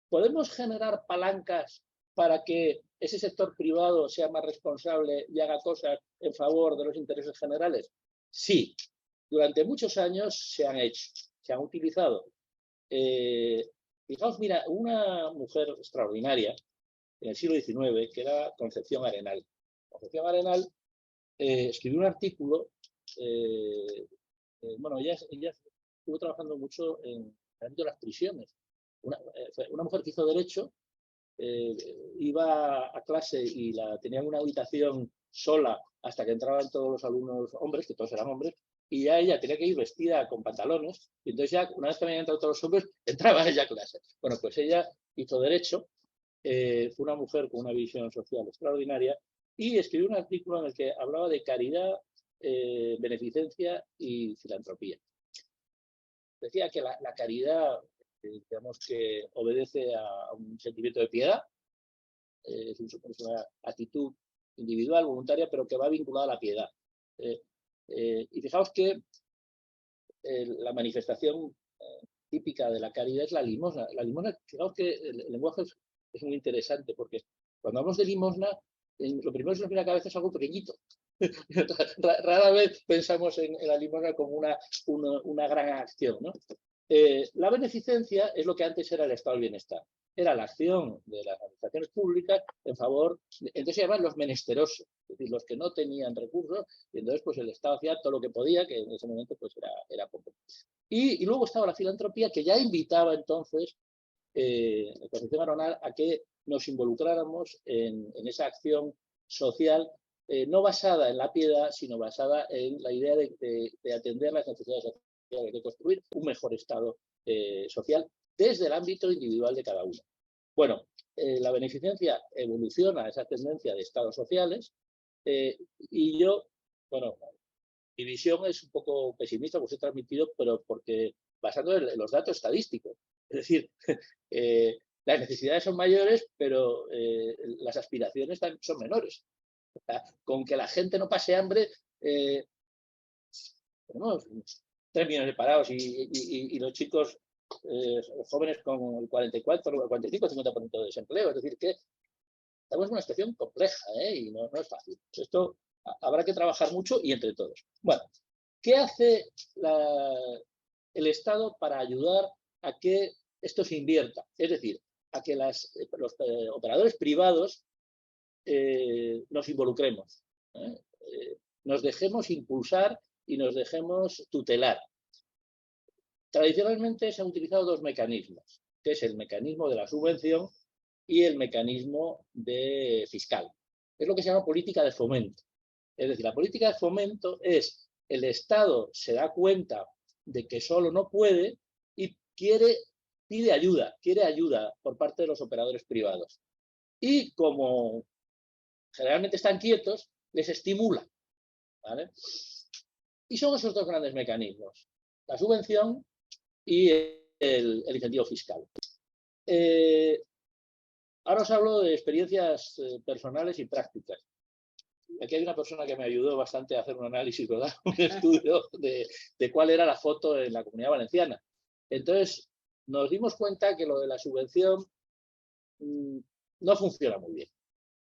¿Podemos generar palancas para que ese sector privado sea más responsable y haga cosas en favor de los intereses generales? Sí, durante muchos años se han hecho, se han utilizado. Fijaos, mira, una mujer extraordinaria en el siglo XIX, que era Concepción Arenal. Concepción Arenal escribió un artículo, bueno, ella estuvo trabajando mucho en el ámbito de las prisiones. Una mujer que hizo Derecho, iba a clase y tenía en una habitación sola hasta que entraban todos los alumnos hombres, que todos eran hombres, y ya ella tenía que ir vestida con pantalones, y entonces ya, una vez que habían entrado todos los hombres, entraba ella a clase. Bueno, pues ella hizo Derecho, fue una mujer con una visión social extraordinaria, y escribió un artículo en el que hablaba de caridad, beneficencia y filantropía. Decía que la caridad, digamos que obedece a un sentimiento de piedad, es una actitud individual, voluntaria, pero que va vinculada a la piedad. Y fijaos que la manifestación típica de la caridad es la limosna. La limosna, fijaos que el lenguaje es muy interesante, porque cuando hablamos de limosna, lo primero que se nos viene a la cabeza es algo pequeñito. Rara vez pensamos en la limosna como una gran acción, ¿no? La beneficencia es lo que antes era el estado del bienestar. Era la acción de las administraciones públicas en favor, entonces se llaman los menesterosos, es decir, los que no tenían recursos, y entonces pues el Estado hacía todo lo que podía, que en ese momento pues era poco. Y luego estaba la filantropía, que ya invitaba entonces la Concepción Arenal a que nos involucráramos en esa acción social, no basada en la piedad, sino basada en la idea de atender las necesidades sociales, de construir un mejor Estado social desde el ámbito individual de cada uno. Bueno, la beneficencia evoluciona a esa tendencia de estados sociales, y yo, bueno, mi visión es un poco pesimista, como os he transmitido, pero porque basado en los datos estadísticos. Es decir, las necesidades son mayores, pero las aspiraciones son menores. O sea, con que la gente no pase hambre, tenemos 3 millones de parados y los chicos, los jóvenes con el 44, el 45, el 50% de desempleo. Es decir, que estamos en una situación compleja, y no es fácil. Esto habrá que trabajar mucho y entre todos. Bueno, ¿qué hace el Estado para ayudar a que esto se invierta? Es decir, a que los operadores privados nos involucremos, nos dejemos impulsar y nos dejemos tutelar. Tradicionalmente se han utilizado 2 mecanismos, que es el mecanismo de la subvención y el mecanismo fiscal. Es lo que se llama política de fomento. Es decir, la política de fomento es el Estado se da cuenta de que solo no puede y quiere ayuda por parte de los operadores privados. Y como generalmente están quietos, les estimula, ¿vale? Y son esos 2 grandes mecanismos, la subvención y el incentivo fiscal. Ahora os hablo de experiencias personales y prácticas. Aquí hay una persona que me ayudó bastante a hacer un análisis, ¿verdad? Un estudio de cuál era la foto en la Comunidad Valenciana. Entonces, nos dimos cuenta que lo de la subvención no funciona muy bien.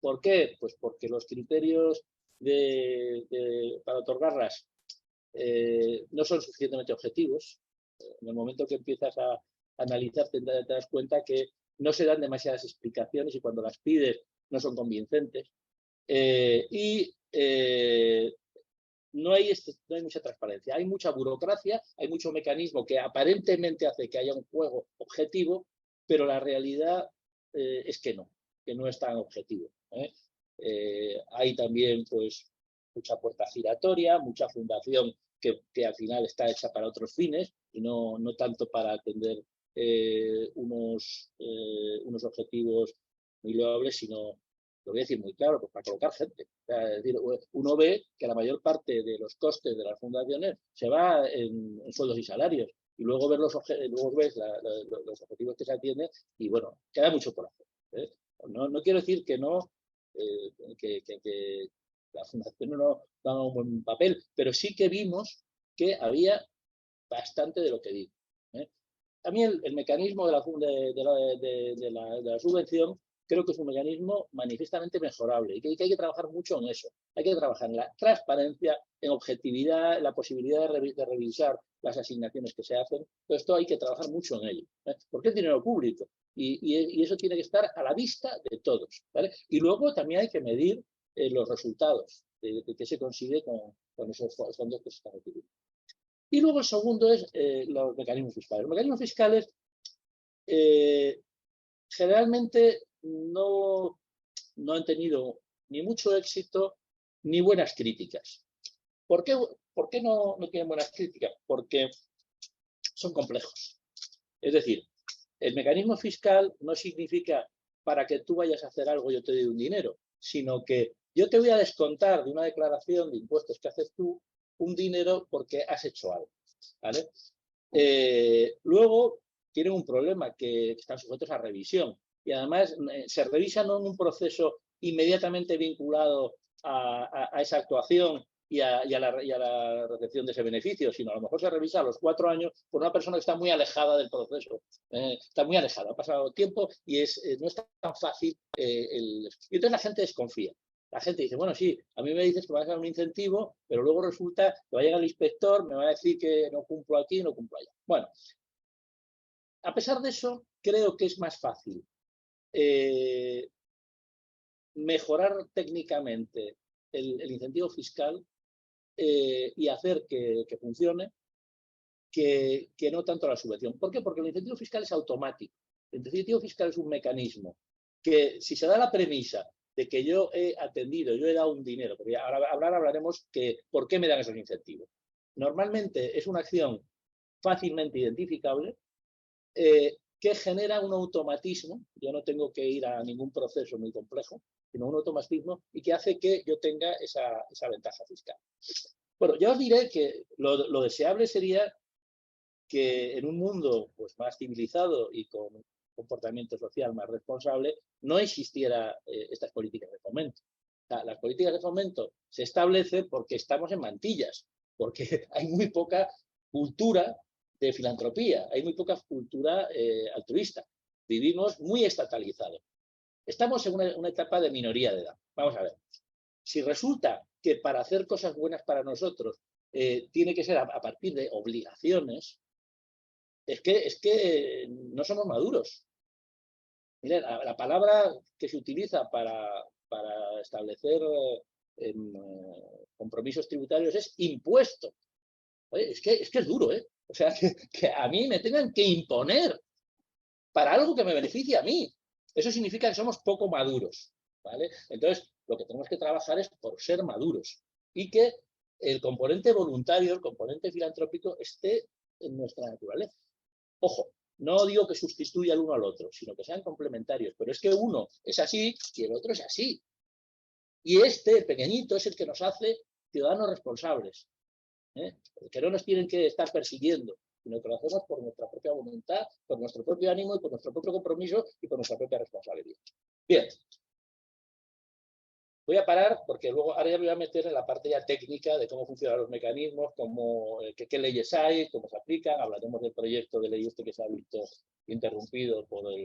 ¿Por qué? Pues porque los criterios para otorgarlas no son suficientemente objetivos. En el momento que empiezas a analizar te das cuenta que no se dan demasiadas explicaciones y cuando las pides no son convincentes. No hay mucha transparencia, hay mucha burocracia, hay mucho mecanismo que aparentemente hace que haya un juego objetivo, pero la realidad es que no es tan objetivo. Hay también pues mucha puerta giratoria, mucha fundación que al final está hecha para otros fines y no tanto para atender unos objetivos muy loables, sino, lo voy a decir muy claro, pues para colocar gente. O sea, es decir, uno ve que la mayor parte de los costes de las fundaciones se va en sueldos y salarios. Y luego ves los objetivos que se atienden y, bueno, queda mucho por hacer. No quiero decir que que las fundaciones no dan un buen papel, pero sí que vimos que había bastante de lo que digo. A mí el mecanismo de la subvención creo que es un mecanismo manifiestamente mejorable y que hay que trabajar mucho en eso. Hay que trabajar en la transparencia, en objetividad, en la posibilidad de revisar las asignaciones que se hacen. Todo esto hay que trabajar mucho en ello, porque es dinero público y eso tiene que estar a la vista de todos, ¿vale? Y luego también hay que medir los resultados de qué se consigue con esos fondos que se están utilizando. Y luego el segundo es los mecanismos fiscales. Los mecanismos fiscales generalmente no han tenido ni mucho éxito ni buenas críticas. ¿Por qué ¿Por qué no tienen buenas críticas? Porque son complejos. Es decir, el mecanismo fiscal no significa para que tú vayas a hacer algo yo te doy un dinero, sino que yo te voy a descontar de una declaración de impuestos que haces tú un dinero porque has hecho algo, ¿vale? Luego tienen un problema que están sujetos a revisión y además se revisan no en un proceso inmediatamente vinculado a esa actuación y a la recepción de ese beneficio, sino a lo mejor se revisa a los 4 años por una persona que está muy alejada del proceso, está muy alejada, ha pasado tiempo y no es tan fácil. Y entonces la gente desconfía. La gente dice, bueno, sí, a mí me dices que me vas a dar un incentivo, pero luego resulta que va a llegar el inspector, me va a decir que no cumplo aquí, no cumplo allá. Bueno, a pesar de eso, creo que es más fácil mejorar técnicamente el incentivo fiscal y hacer que funcione que no tanto la subvención. ¿Por qué? Porque el incentivo fiscal es automático. El incentivo fiscal es un mecanismo que, si se da la premisa de que yo he atendido, yo he dado un dinero, porque ahora hablaremos que por qué me dan esos incentivos. Normalmente es una acción fácilmente identificable que genera un automatismo. Yo no tengo que ir a ningún proceso muy complejo, sino un automatismo y que hace que yo tenga esa ventaja fiscal. Bueno, ya os diré que lo deseable sería que en un mundo pues, más civilizado y con un comportamiento social más responsable no existiera estas políticas de fomento. O sea, las políticas de fomento se establecen porque estamos en mantillas, porque hay muy poca cultura de filantropía, hay muy poca cultura altruista. Vivimos muy estatalizados. Estamos en una etapa de minoría de edad. Vamos a ver. Si resulta que para hacer cosas buenas para nosotros tiene que ser a partir de obligaciones, es que no somos maduros. Miren, la palabra que se utiliza para establecer compromisos tributarios es impuesto. Oye, es que es duro, ¿eh? O sea, que a mí me tengan que imponer para algo que me beneficie a mí. Eso significa que somos poco maduros, ¿vale? Entonces, lo que tenemos que trabajar es por ser maduros y que el componente voluntario, el componente filantrópico esté en nuestra naturaleza. Ojo, no digo que sustituya el uno al otro, sino que sean complementarios, pero es que uno es así y el otro es así. Y el pequeñito, es el que nos hace ciudadanos responsables, que no nos tienen que estar persiguiendo, sino que lo hacemos por nuestra propia voluntad, por nuestro propio ánimo y por nuestro propio compromiso y por nuestra propia responsabilidad. Bien. Voy a parar porque luego ahora ya me voy a meter en la parte ya técnica de cómo funcionan los mecanismos, qué leyes hay, cómo se aplican. Hablaremos del proyecto de ley que se ha visto interrumpido por la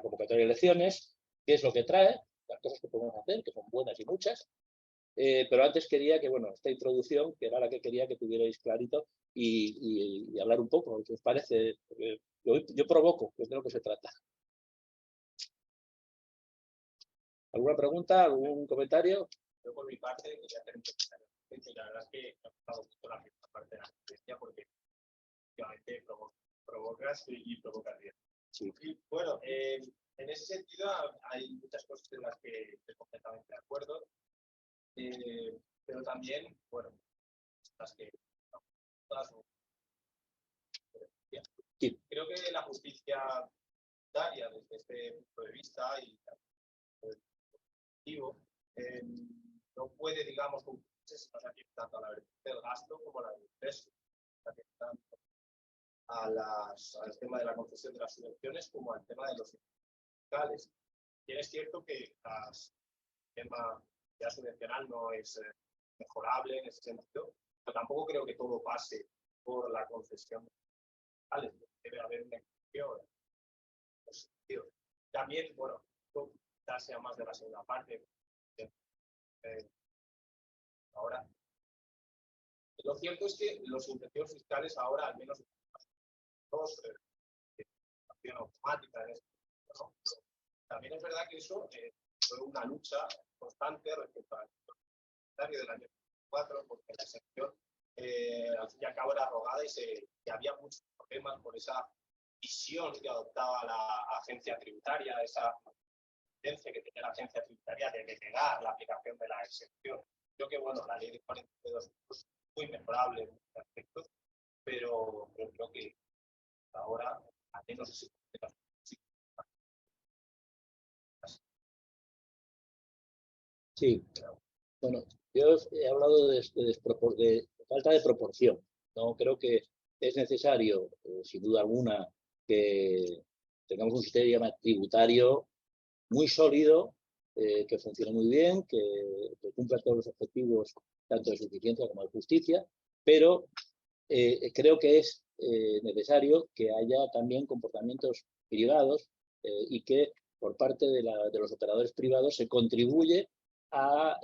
convocatoria de elecciones, qué es lo que trae, las cosas que podemos hacer, que son buenas y muchas. Pero antes quería que, bueno, esta introducción, que era la que quería que tuvierais clarito, y hablar un poco, ¿qué os parece? Yo provoco, que es de lo que se trata. ¿Alguna pregunta? ¿Algún comentario? Yo por mi parte quería hacer un comentario. La verdad es que me ha gustado mucho la primera parte de la conferencia porque efectivamente provocas y provocas bien. Sí. Y bueno, en ese sentido hay muchas cosas en las que estoy completamente de acuerdo, pero también, bueno, las que todas Sí. Creo que la justicia tributaria desde este punto de vista y no puede, digamos, cumplirse si no se atiende tanto a la vertiente del gasto como a la del ingreso, tanto al tema de la concesión de las subvenciones como al tema de los fiscales. Bien, es cierto que el tema ya subvencional no es mejorable en ese sentido, pero tampoco creo que todo pase por la concesión de fiscales. Debe haber una inclusión en ese sentido. También, bueno, quizás sea más de la segunda parte. Ahora, lo cierto es que los incentivos fiscales ahora, al menos acción automática, ¿no? También es verdad que eso fue una lucha constante respecto al calendario del año 2004, porque la excepción al fin y al cabo era rogada y había muchos problemas por esa visión que adoptaba la agencia tributaria, esa tendencia que tenía la agencia tributaria de negar la aplicación de la excepción Creo que, bueno, la ley de 42 es muy mejorable en muchos aspectos, pero creo que ahora, al menos ese Sí, bueno, yo he hablado de falta de proporción. No creo que es necesario, sin duda alguna, que tengamos un sistema tributario muy sólido, que funcione muy bien, que cumpla todos los objetivos, tanto de suficiencia como de justicia, pero creo que es necesario que haya también comportamientos privados y que por parte de los operadores privados se contribuye a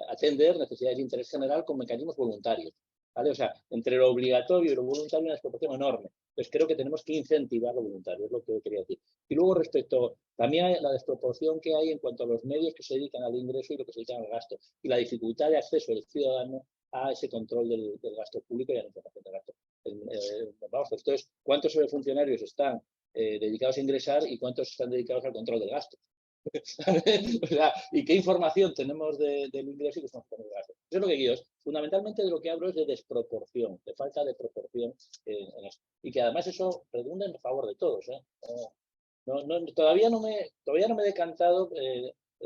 atender necesidades de interés general con mecanismos voluntarios. ¿Vale? O sea, entre lo obligatorio y lo voluntario hay una desproporción enorme. Entonces creo que tenemos que incentivar lo voluntario, es lo que quería decir. Y luego respecto también a la desproporción que hay en cuanto a los medios que se dedican al ingreso y lo que se dedican al gasto, y la dificultad de acceso del ciudadano a ese control del gasto público y a la información del gasto. Vamos, entonces, ¿cuántos funcionarios están dedicados a ingresar y cuántos están dedicados al control del gasto? O sea, ¿y qué información tenemos del ingreso y qué estamos con el gasto? Eso es lo que quiero. Fundamentalmente de lo que hablo es de desproporción, de falta de proporción en esto. Y que además eso redunda en favor de todos. Todavía no me he decantado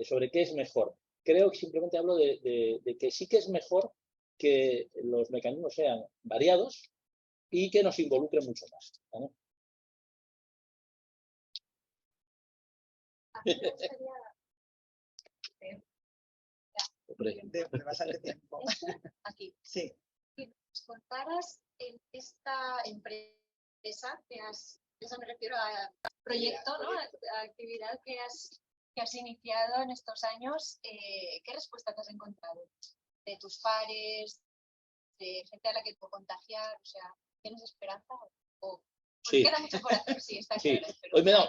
sobre qué es mejor. Creo que simplemente hablo de que sí que es mejor que los mecanismos sean variados y que nos involucren mucho más. ¿Vale? De bastante tiempo. Aquí. Sí. Si nos contaras en esta empresa eso me refiero a proyecto, ¿no? A actividad que has iniciado en estos años, ¿qué respuesta te has encontrado? ¿De tus pares? ¿De gente a la que puedo contagiar? O sea, ¿tienes esperanza? ¿O sí. queda mucho por hacer? Sí, está sí. claro. Hoy me dan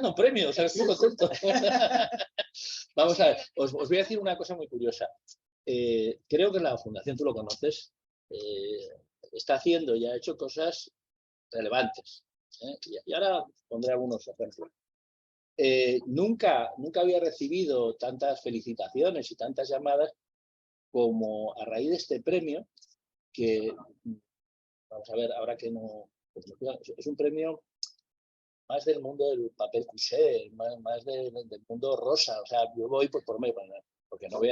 un premio, o sea, estoy contento. Vamos a ver, os voy a decir una cosa muy curiosa. Creo que la Fundación, tú lo conoces, está haciendo y ha hecho cosas relevantes. Y ahora pondré algunos ejemplos. Nunca había recibido tantas felicitaciones y tantas llamadas como a raíz de este premio, que, vamos a ver, ahora que no... Es un premio más del mundo del papel couché, más del mundo rosa. O sea, yo voy por medio, porque no voy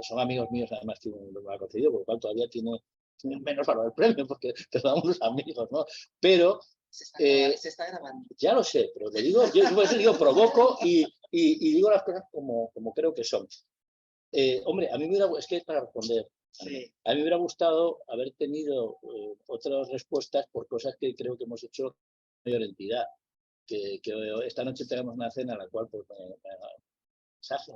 son amigos míos además que lo ha concedido, por lo cual todavía tiene menos valor el premio, porque te lo damos los amigos, ¿no? Pero se está grabando. Ya lo sé, pero te digo, yo provoco y digo las cosas como creo que son. Hombre, a mí me hubiera, es que es para responder. Sí. A mí me hubiera gustado haber tenido otras respuestas por cosas que creo que hemos hecho mayor entidad. Que esta noche tenemos una cena en la cual pues, mensaje,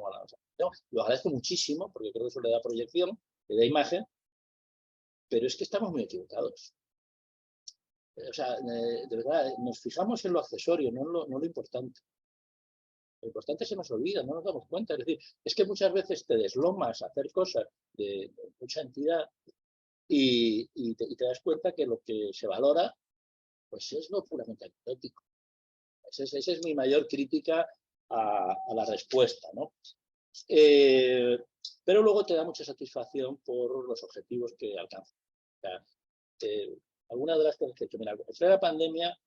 lo agradezco muchísimo porque creo que eso le da proyección, le da imagen, pero es que estamos muy equivocados. O sea, de verdad, nos fijamos en lo accesorio, no lo importante. Lo importante se nos olvida, no nos damos cuenta. Es decir, es que muchas veces te deslomas a hacer cosas de mucha entidad y te das cuenta que lo que se valora pues es lo puramente anecdótico. Esa es mi mayor crítica a la respuesta, ¿no? Pero luego te da mucha satisfacción por los objetivos que alcanzas. O sea, algunas de las cosas que he hecho, mira, después de la pandemia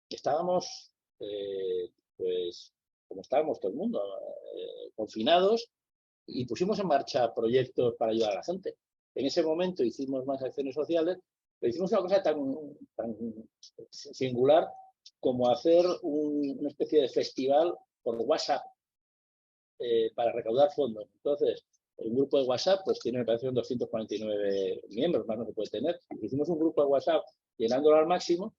estábamos, pues, como estábamos todo el mundo, confinados, y pusimos en marcha proyectos para ayudar a la gente. En ese momento hicimos más acciones sociales, pero hicimos una cosa tan singular como hacer una especie de festival por WhatsApp para recaudar fondos. Entonces, el grupo de WhatsApp pues tiene, me parece, 249 miembros, más no se puede tener. Hicimos un grupo de WhatsApp llenándolo al máximo.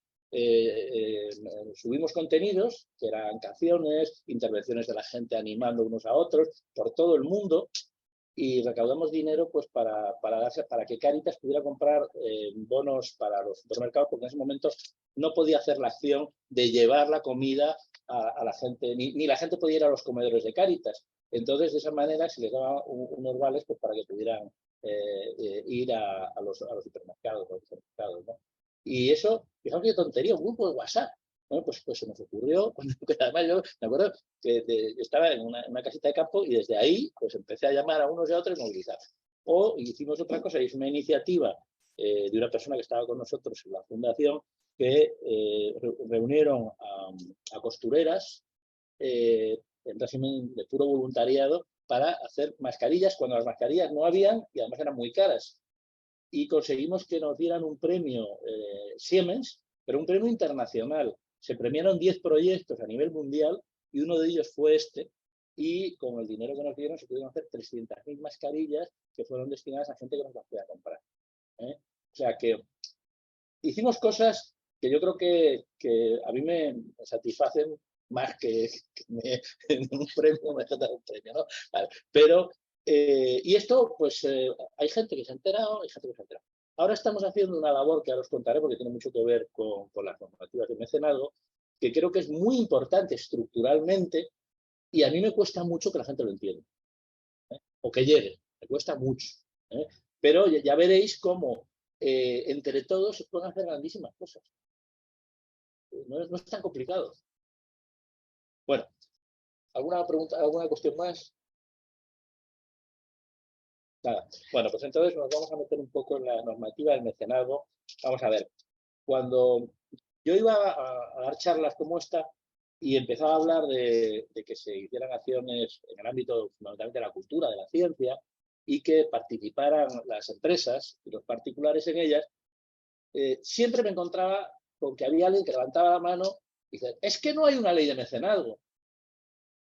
Subimos contenidos que eran canciones, intervenciones de la gente animando unos a otros por todo el mundo y recaudamos dinero pues para que Cáritas pudiera comprar bonos para los supermercados, porque en ese momento no podía hacer la acción de llevar la comida a la gente, ni la gente podía ir a los comedores de Cáritas. Entonces, de esa manera se les daba unos vales pues, para que pudieran ir a los supermercados, ¿no? Y eso, fijaos qué tontería, un grupo de WhatsApp. Bueno, pues se nos ocurrió, además yo me acuerdo que estaba en una casita de campo y desde ahí pues empecé a llamar a unos y a otros y movilizar. O hicimos otra cosa, es una iniciativa de una persona que estaba con nosotros en la fundación que reunieron a costureras en régimen de puro voluntariado para hacer mascarillas cuando las mascarillas no habían y además eran muy caras. Y conseguimos que nos dieran un premio Siemens, pero un premio internacional. Se premiaron 10 proyectos a nivel mundial y uno de ellos fue este. Y con el dinero que nos dieron se pudieron hacer 300.000 mascarillas que fueron destinadas a gente que nos las podía comprar. O sea que hicimos cosas que yo creo que a mí me satisfacen más que en un premio, me dar un premio, ¿no? Vale. Pero, y esto, pues hay gente que se ha enterado, hay gente que se ha enterado. Ahora estamos haciendo una labor que ahora os contaré porque tiene mucho que ver con las normativas de mecenazgo, que creo que es muy importante estructuralmente y a mí me cuesta mucho que la gente lo entienda. O que llegue, me cuesta mucho. Pero ya veréis cómo entre todos se pueden hacer grandísimas cosas. No es tan complicado. Bueno, ¿alguna pregunta, alguna cuestión más? Nada. Bueno, pues entonces nos vamos a meter un poco en la normativa del mecenazgo. Vamos a ver, cuando yo iba a dar charlas como esta y empezaba a hablar de que se hicieran acciones en el ámbito fundamentalmente de la cultura, de la ciencia, y que participaran las empresas y los particulares en ellas, siempre me encontraba con que había alguien que levantaba la mano y decía, es que no hay una ley de mecenazgo.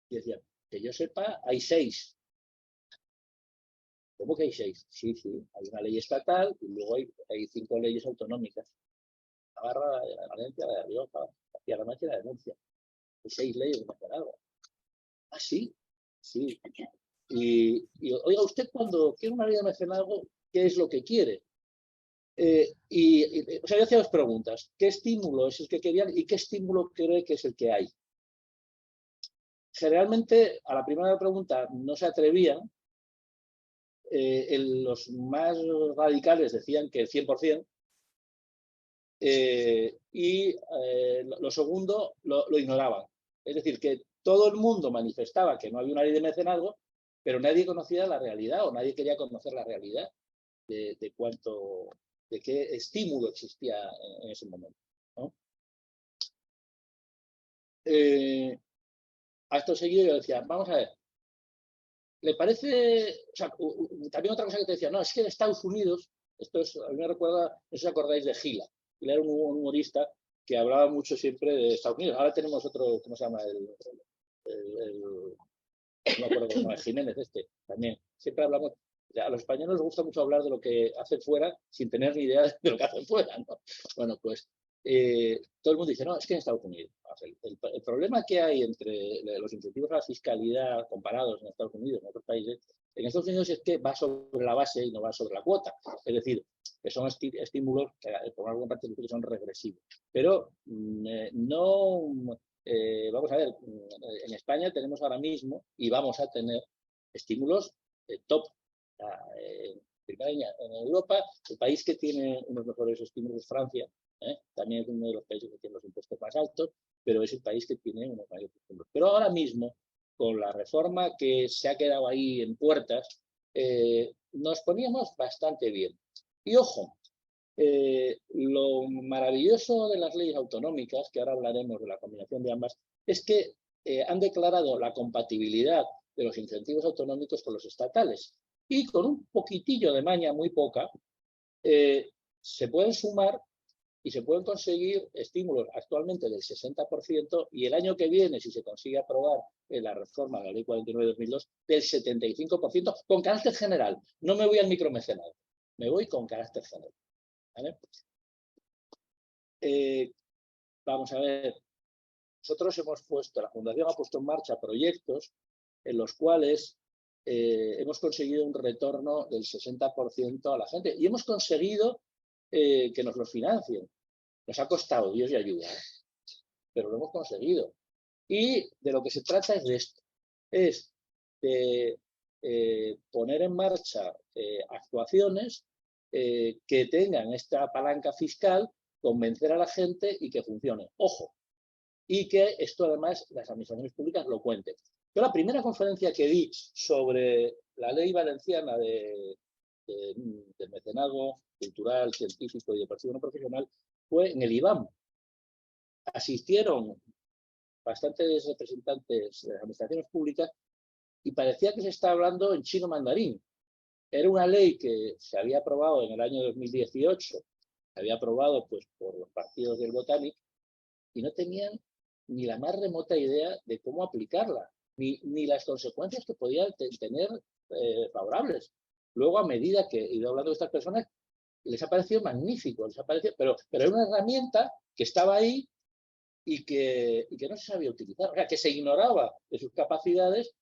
Y decía, que yo sepa, hay 6. ¿Cómo que hay 6? Sí, hay una ley estatal y luego hay 5 leyes autonómicas. Navarra, de Valencia, la de Rioja, Castilla-La Mancha y la de Murcia. Hay 6 leyes de mecenazgo. Ah, sí. Y oiga, usted cuando quiere una ley de mecenazgo, ¿qué es lo que quiere? O sea, yo hacía 2 preguntas. ¿Qué estímulo es el que querían y qué estímulo cree que es el que hay? Generalmente, a la primera pregunta no se atrevían. Los más radicales decían que el 100%. Y lo segundo lo ignoraban. Es decir, que todo el mundo manifestaba que no había una ley de mecenazgo, pero nadie conocía la realidad o nadie quería conocer la realidad de qué estímulo existía en ese momento, ¿no? A esto seguido yo decía, vamos a ver, ¿le parece? O sea, también otra cosa que te decía, no, es que en Estados Unidos, esto es, a mí me recuerda, no sé si os acordáis de Gila. Gila era un humorista que hablaba mucho siempre de Estados Unidos. Ahora tenemos otro, ¿cómo se llama? No me acuerdo cómo se llama, Jiménez también. Siempre hablamos, a los españoles les gusta mucho hablar de lo que hacen fuera sin tener ni idea de lo que hacen fuera, ¿no? Bueno, pues todo el mundo dice, no, es que en Estados Unidos. El problema que hay entre los incentivos a la fiscalidad comparados en Estados Unidos y en otros países, en Estados Unidos es que va sobre la base y no va sobre la cuota. Es decir, que son estímulos que por alguna parte son regresivos. Pero no... vamos a ver, en España tenemos ahora mismo y vamos a tener estímulos top. En Europa, el país que tiene unos mejores estímulos es Francia. También es uno de los países que tiene los impuestos más altos, pero es el país que tiene unos mayores estímulos. Pero ahora mismo, con la reforma que se ha quedado ahí en puertas, nos poníamos bastante bien. Y ojo, lo maravilloso de las leyes autonómicas, que ahora hablaremos de la combinación de ambas, es que han declarado la compatibilidad de los incentivos autonómicos con los estatales. Y con un poquitillo de maña, muy poca, se pueden sumar y se pueden conseguir estímulos actualmente del 60% y el año que viene, si se consigue aprobar la reforma de la Ley 49/2002, del 75% con carácter general. No me voy al micromecenado, me voy con carácter general. ¿Vale? Vamos a ver, nosotros la Fundación ha puesto en marcha proyectos en los cuales hemos conseguido un retorno del 60% a la gente y hemos conseguido que nos lo financien. Nos ha costado Dios y ayuda, pero lo hemos conseguido. Y de lo que se trata es de esto, es de poner en marcha actuaciones que tengan esta palanca fiscal, convencer a la gente y que funcione. Ojo, y que esto además las administraciones públicas lo cuenten. Yo la primera conferencia que di sobre la ley valenciana del mecenazgo cultural, científico y de patrimonio profesional fue en el IBAM. Asistieron bastantes representantes de las administraciones públicas y parecía que se estaba hablando en chino mandarín. Era una ley que se había aprobado en el año 2018, se había aprobado pues, por los partidos del Botanic y no tenían ni la más remota idea de cómo aplicarla, ni las consecuencias que podían tener favorables. Luego, a medida que he ido hablando de estas personas, les ha parecido magnífico, les ha parecido, pero era una herramienta que estaba ahí y que no se sabía utilizar, o sea, que se ignoraba de sus capacidades.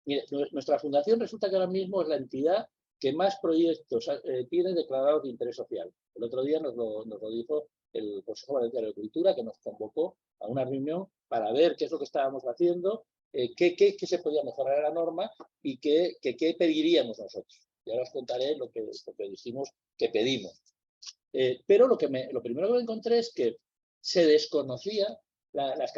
Mire, nuestra fundación resulta que ahora mismo es la entidad que más proyectos tiene declarados de interés social. El otro día nos lo dijo el Consejo Valenciano de Cultura, que nos convocó a una reunión para ver qué es lo que estábamos haciendo, qué se podía mejorar en la norma y qué pediríamos nosotros. Y ahora os contaré lo que dijimos que pedimos. Pero lo primero que me encontré es que se desconocía,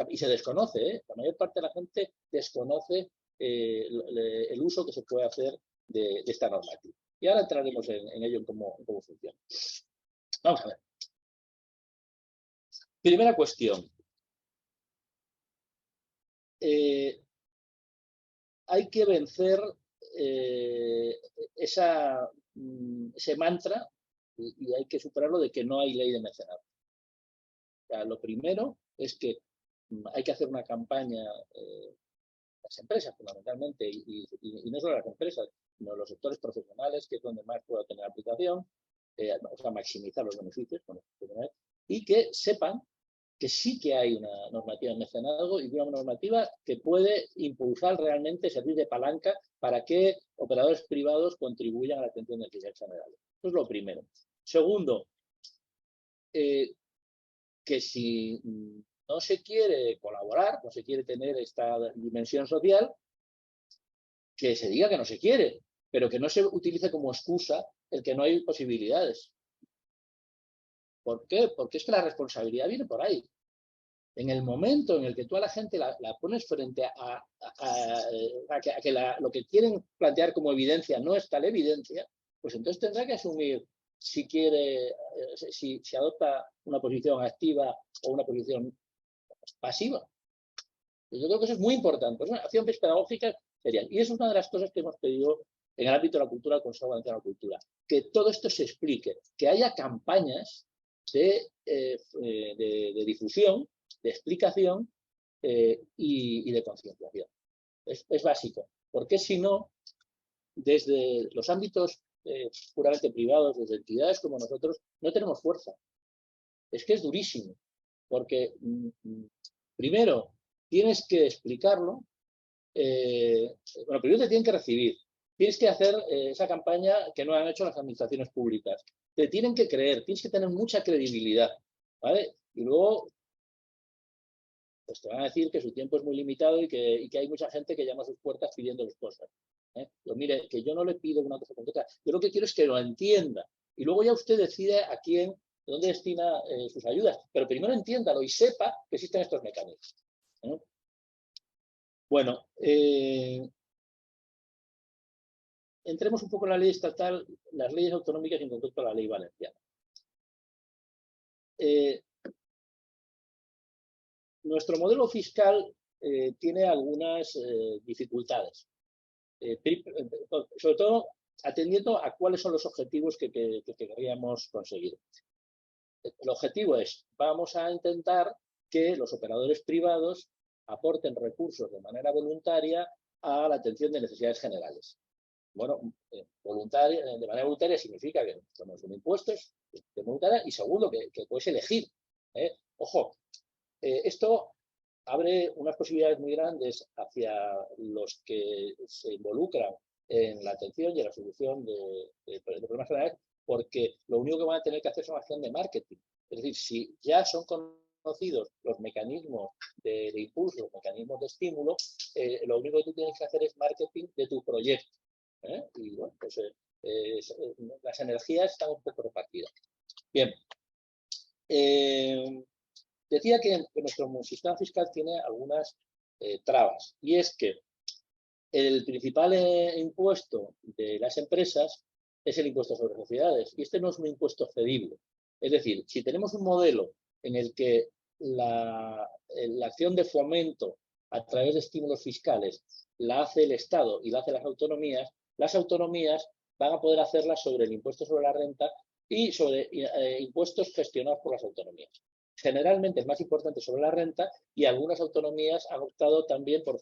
y se desconoce, la mayor parte de la gente desconoce el uso que se puede hacer de esta normativa. Y ahora entraremos en ello, en cómo funciona. Vamos a ver. Primera cuestión. Hay que vencer ese mantra y hay que superarlo de que no hay ley de mecenazgo. O sea, lo primero es que hay que hacer una campaña, las empresas fundamentalmente, y no solo las empresas, sino los sectores profesionales, que es donde más pueda tener aplicación, o sea, maximizar los beneficios, y que sepan que sí que hay una normativa de mecenazgo y una normativa que puede impulsar realmente, servir de palanca para que operadores privados contribuyan a la atención de necesidades generales. Eso es lo primero. Segundo, que si no se quiere colaborar, no se quiere tener esta dimensión social, que se diga que no se quiere, pero que no se utilice como excusa el que no hay posibilidades. ¿Por qué? Porque es que la responsabilidad viene por ahí. En el momento en el que tú a la gente la pones frente a que lo que quieren plantear como evidencia no es tal evidencia, pues entonces tendrá que asumir si quiere, si adopta una posición activa o una posición pasiva. Yo creo que eso es muy importante. Pues, acciones pedagógicas serias. Y eso es una de las cosas que hemos pedido en el ámbito de la cultura, al Consejo Valenciano de la Cultura. Que todo esto se explique, que haya campañas de difusión, de explicación y de concienciación. Es básico. Porque si no, desde los ámbitos puramente privados, desde entidades como nosotros, no tenemos fuerza. Es que es durísimo. Porque, primero, tienes que explicarlo. Bueno, primero te tienen que recibir. Tienes que hacer esa campaña que no han hecho las administraciones públicas. Te tienen que creer, tienes que tener mucha credibilidad, ¿vale? Y luego, pues te van a decir que su tiempo es muy limitado y que hay mucha gente que llama a sus puertas pidiéndoles cosas. Pues mire, que yo no le pido una cosa concreta, yo lo que quiero es que lo entienda. Y luego ya usted decide a quién, dónde destina sus ayudas. Pero primero entiéndalo y sepa que existen estos mecanismos. Bueno, entremos un poco en la ley estatal, las leyes autonómicas y en concreto la ley valenciana. Nuestro modelo fiscal tiene algunas dificultades, sobre todo atendiendo a cuáles son los objetivos que queríamos conseguir. El objetivo es, vamos a intentar que los operadores privados aporten recursos de manera voluntaria a la atención de necesidades generales. Bueno, de manera voluntaria significa que no son impuestos, de voluntaria, y segundo, que puedes elegir. Ojo, esto abre unas posibilidades muy grandes hacia los que se involucran en la atención y en la solución de problemas generales, porque lo único que van a tener que hacer es una acción de marketing. Es decir, si ya son conocidos los mecanismos de impulso, los mecanismos de estímulo, lo único que tú tienes que hacer es marketing de tu proyecto. Y bueno, pues las energías están un poco repartidas. Bien. decía que nuestro sistema fiscal tiene algunas trabas, y es que el principal impuesto de las empresas es el impuesto sobre sociedades, y este no es un impuesto cedible. Es decir, si tenemos un modelo en el que la acción de fomento a través de estímulos fiscales la hace el Estado y la hacen las autonomías van a poder hacerla sobre el impuesto sobre la renta y sobre impuestos gestionados por las autonomías. Generalmente es más importante sobre la renta, y algunas autonomías han optado también por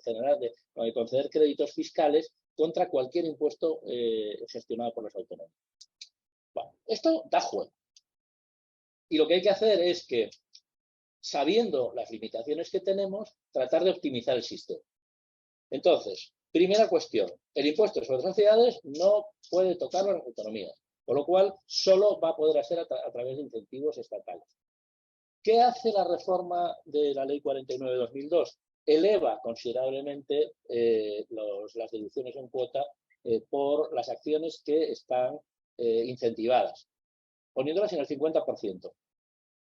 conceder créditos fiscales contra cualquier impuesto gestionado por las autonomías. Bueno, esto da juego. Y lo que hay que hacer es que, sabiendo las limitaciones que tenemos, tratar de optimizar el sistema. Entonces, primera cuestión, el impuesto sobre sociedades no puede tocarlo las autonomías, con lo cual solo va a poder ser a través de incentivos estatales. ¿Qué hace la reforma de la Ley 49 de 2002? Eleva considerablemente las deducciones en cuota por las acciones que están incentivadas, poniéndolas en el 50%.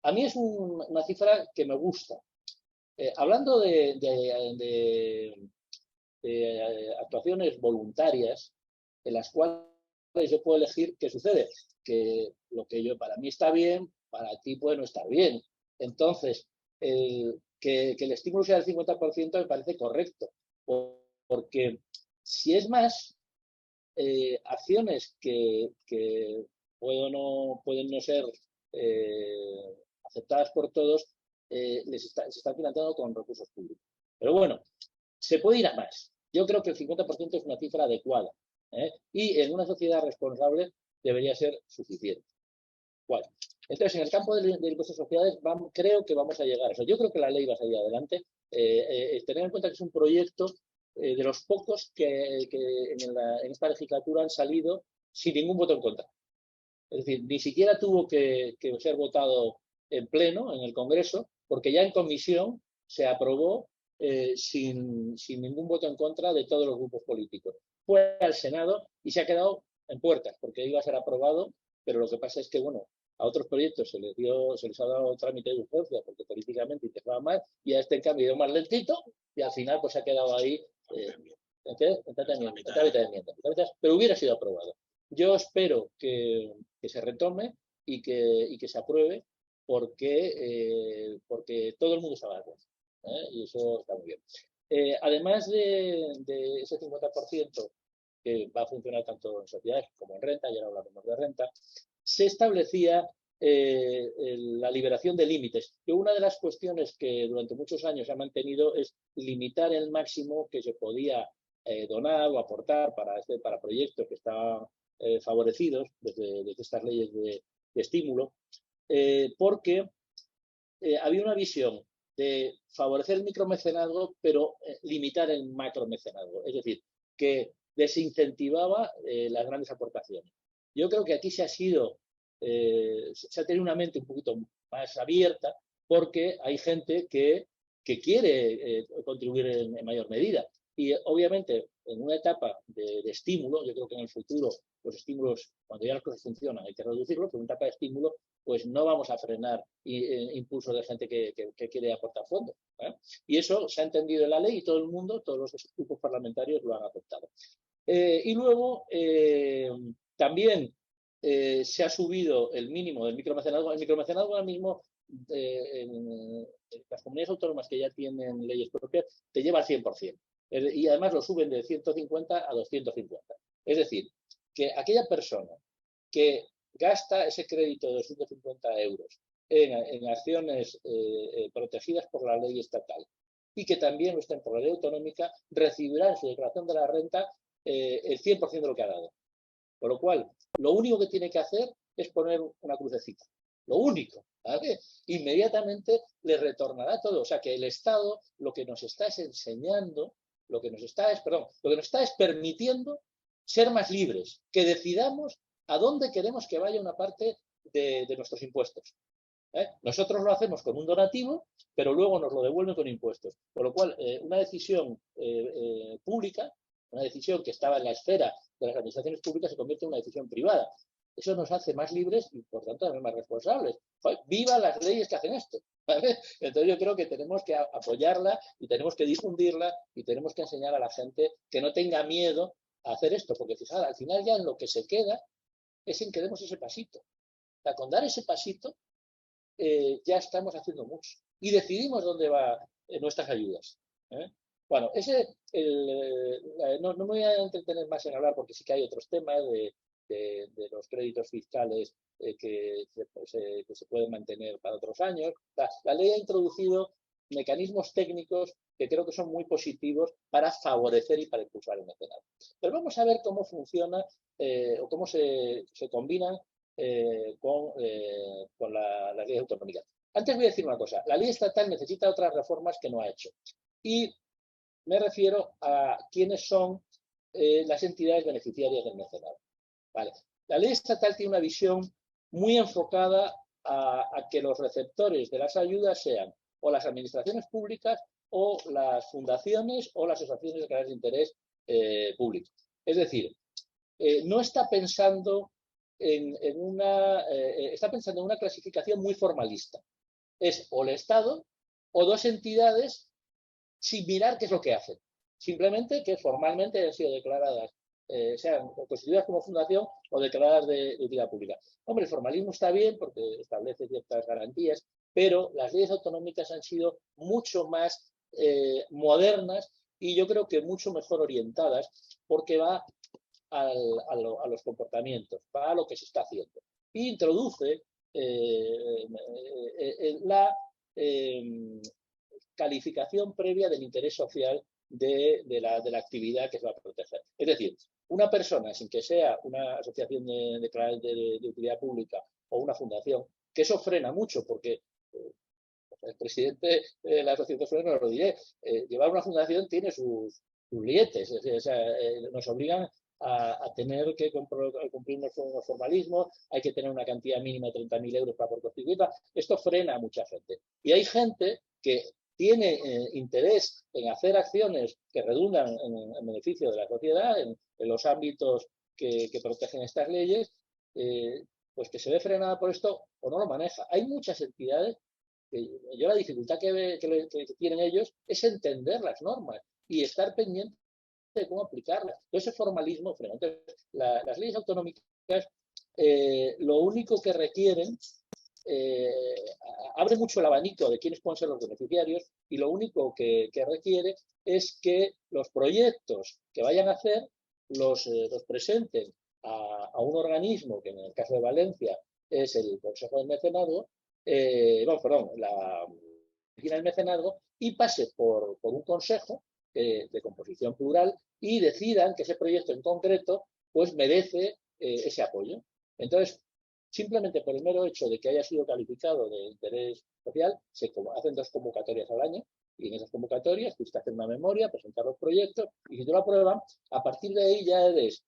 A mí es una cifra que me gusta. Hablando de actuaciones voluntarias en las cuales yo puedo elegir qué sucede, que lo que para mí está bien, para ti puede no estar bien. Entonces, que el estímulo sea del 50% me parece correcto, porque si es más, acciones que pueden no ser aceptadas por todos, se están financiando con recursos públicos. Pero bueno, se puede ir a más. Yo creo que el 50% es una cifra adecuada, y en una sociedad responsable debería ser suficiente. Bueno, entonces, en el campo del impuesto de sociedades creo que vamos a llegar a eso. Yo creo que la ley va a salir adelante. Tener en cuenta que es un proyecto de los pocos que en esta legislatura han salido sin ningún voto en contra. Es decir, ni siquiera tuvo que ser votado en pleno, en el Congreso, porque ya en comisión se aprobó sin ningún voto en contra de todos los grupos políticos. Fue al Senado y se ha quedado en puertas, porque iba a ser aprobado, pero lo que pasa es que, bueno, a otros proyectos se les ha dado trámite de urgencia porque políticamente interesaba más, y a este en cambio ido más lentito, y al final pues se ha quedado ahí pero hubiera sido aprobado. Yo espero que se retome y que se apruebe, porque todo el mundo está de acuerdo, y eso está muy bien. Además de ese 50% que va a funcionar tanto en sociedades como en renta, y ahora hablaremos de renta, se establecía la liberación de límites, que una de las cuestiones que durante muchos años se ha mantenido es limitar el máximo que se podía donar o aportar para proyectos que estaban favorecidos desde estas leyes de estímulo, porque había una visión de favorecer el micromecenazgo, pero limitar el macromecenazgo, es decir, que desincentivaba las grandes aportaciones. Yo creo que aquí se ha tenido una mente un poquito más abierta, porque hay gente que quiere contribuir en mayor medida. Y obviamente, en una etapa de estímulo, yo creo que en el futuro los estímulos, cuando ya las cosas funcionan, hay que reducirlos, pero en una etapa de estímulo, pues no vamos a frenar impulso de gente que quiere aportar fondos. Y eso se ha entendido en la ley, y todo el mundo, todos los grupos parlamentarios lo han aceptado. Y luego, también se ha subido el mínimo del micromecenazgo. El micromecenazgo ahora mismo, en las comunidades autónomas que ya tienen leyes propias, te lleva al 100%. Y además lo suben de 150 a 250. Es decir, que aquella persona que gasta ese crédito de 250 euros en acciones protegidas por la ley estatal, y que también lo estén por la ley autonómica, recibirá en su declaración de la renta el 100% de lo que ha dado. Por lo cual, lo único que tiene que hacer es poner una crucecita. Lo único, ¿vale? Inmediatamente le retornará todo. O sea que el Estado lo que nos está es enseñando, lo que nos está es permitiendo ser más libres, que decidamos a dónde queremos que vaya una parte de nuestros impuestos. Nosotros lo hacemos con un donativo, pero luego nos lo devuelven con impuestos. Por lo cual, una decisión pública, una decisión que estaba en la esfera de las administraciones públicas, se convierte en una decisión privada. Eso nos hace más libres y, por tanto, también más responsables. ¡Viva las leyes que hacen esto! ¿vale? Entonces yo creo que tenemos que apoyarla y tenemos que difundirla y tenemos que enseñar a la gente que no tenga miedo a hacer esto, porque fijaos, al final ya en lo que se queda es en que demos ese pasito. O sea, con dar ese pasito ya estamos haciendo mucho y decidimos dónde van nuestras ayudas. Bueno, no me voy a entretener más en hablar porque sí que hay otros temas de los créditos fiscales que se pueden mantener para otros años. La ley ha introducido mecanismos técnicos que creo que son muy positivos para favorecer y para impulsar el mecenazgo. Pero vamos a ver cómo funciona o cómo se combinan con las leyes autonómicas. Antes voy a decir una cosa. La ley estatal necesita otras reformas que no ha hecho. Y me refiero a quiénes son las entidades beneficiarias del mecenazgo. Vale. La ley estatal tiene una visión muy enfocada a que los receptores de las ayudas sean o las administraciones públicas o las fundaciones o las asociaciones de carácter de interés público. Es decir, no está pensando está pensando en una clasificación muy formalista. Es o el Estado o dos entidades sin mirar qué es lo que hacen. Simplemente que formalmente han sido declaradas, sean constituidas como fundación o declaradas de utilidad pública. Hombre, el formalismo está bien porque establece ciertas garantías, pero las leyes autonómicas han sido mucho más modernas y yo creo que mucho mejor orientadas porque va a los comportamientos, va a lo que se está haciendo. Y introduce la calificación previa del interés social de la actividad que se va a proteger. Es decir, una persona, sin que sea una asociación de utilidad pública o una fundación, que eso frena mucho porque el presidente de la asociación frena, no lo diré, llevar una fundación tiene sus lietes, o sea, nos obligan a tener que cumplir unos formalismos, hay que tener una cantidad mínima de 30.000 euros para poder constituirla. Esto frena a mucha gente. Y hay gente que tiene interés en hacer acciones que redundan en beneficio de la sociedad, en los ámbitos que protegen estas leyes, pues que se ve frenada por esto o no lo maneja. Hay muchas entidades que yo la dificultad que tienen ellos es entender las normas y estar pendientes de cómo aplicarlas. Ese formalismo frena. Entonces, las leyes autonómicas lo único que requieren abre mucho el abanico de quiénes pueden ser los beneficiarios y lo único que requiere es que los proyectos que vayan a hacer los presenten a un organismo que en el caso de Valencia es el Consejo del Mecenazgo, la Oficina del Mecenazgo, y pase por un consejo de composición plural y decidan que ese proyecto en concreto pues merece ese apoyo. Entonces, simplemente por el mero hecho de que haya sido calificado de interés social, se hacen 2 convocatorias al año y en esas convocatorias tienes que hacer una memoria, presentar los proyectos y si tú lo aprueban, a partir de ahí ya eres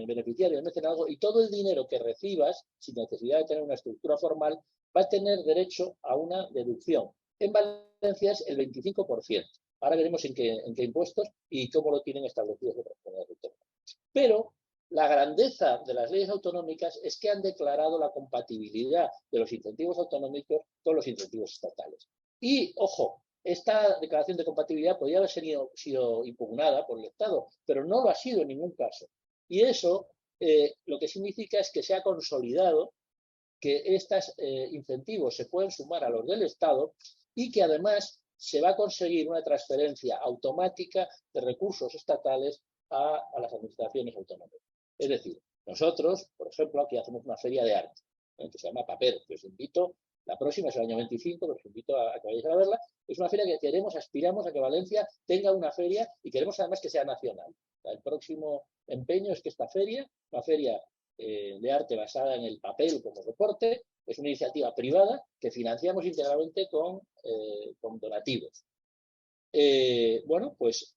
beneficiario del mecenazgo y todo el dinero que recibas, sin necesidad de tener una estructura formal, va a tener derecho a una deducción. En Valencia es el 25%. Ahora veremos en qué impuestos y cómo lo tienen establecidos otras comunidades autónomas. Pero la grandeza de las leyes autonómicas es que han declarado la compatibilidad de los incentivos autonómicos con los incentivos estatales. Y, ojo, esta declaración de compatibilidad podría haber sido impugnada por el Estado, pero no lo ha sido en ningún caso. Y eso lo que significa es que se ha consolidado que estos incentivos se pueden sumar a los del Estado y que además se va a conseguir una transferencia automática de recursos estatales a las administraciones autonómicas. Es decir, nosotros, por ejemplo, aquí hacemos una feria de arte, que se llama Papel, que os invito, la próxima es el año 25, os invito a que vayáis a verla. Es una feria que aspiramos a que Valencia tenga una feria y queremos además que sea nacional. El próximo empeño es que esta feria, una feria de arte basada en el papel como soporte, es una iniciativa privada que financiamos íntegramente con donativos. Bueno, pues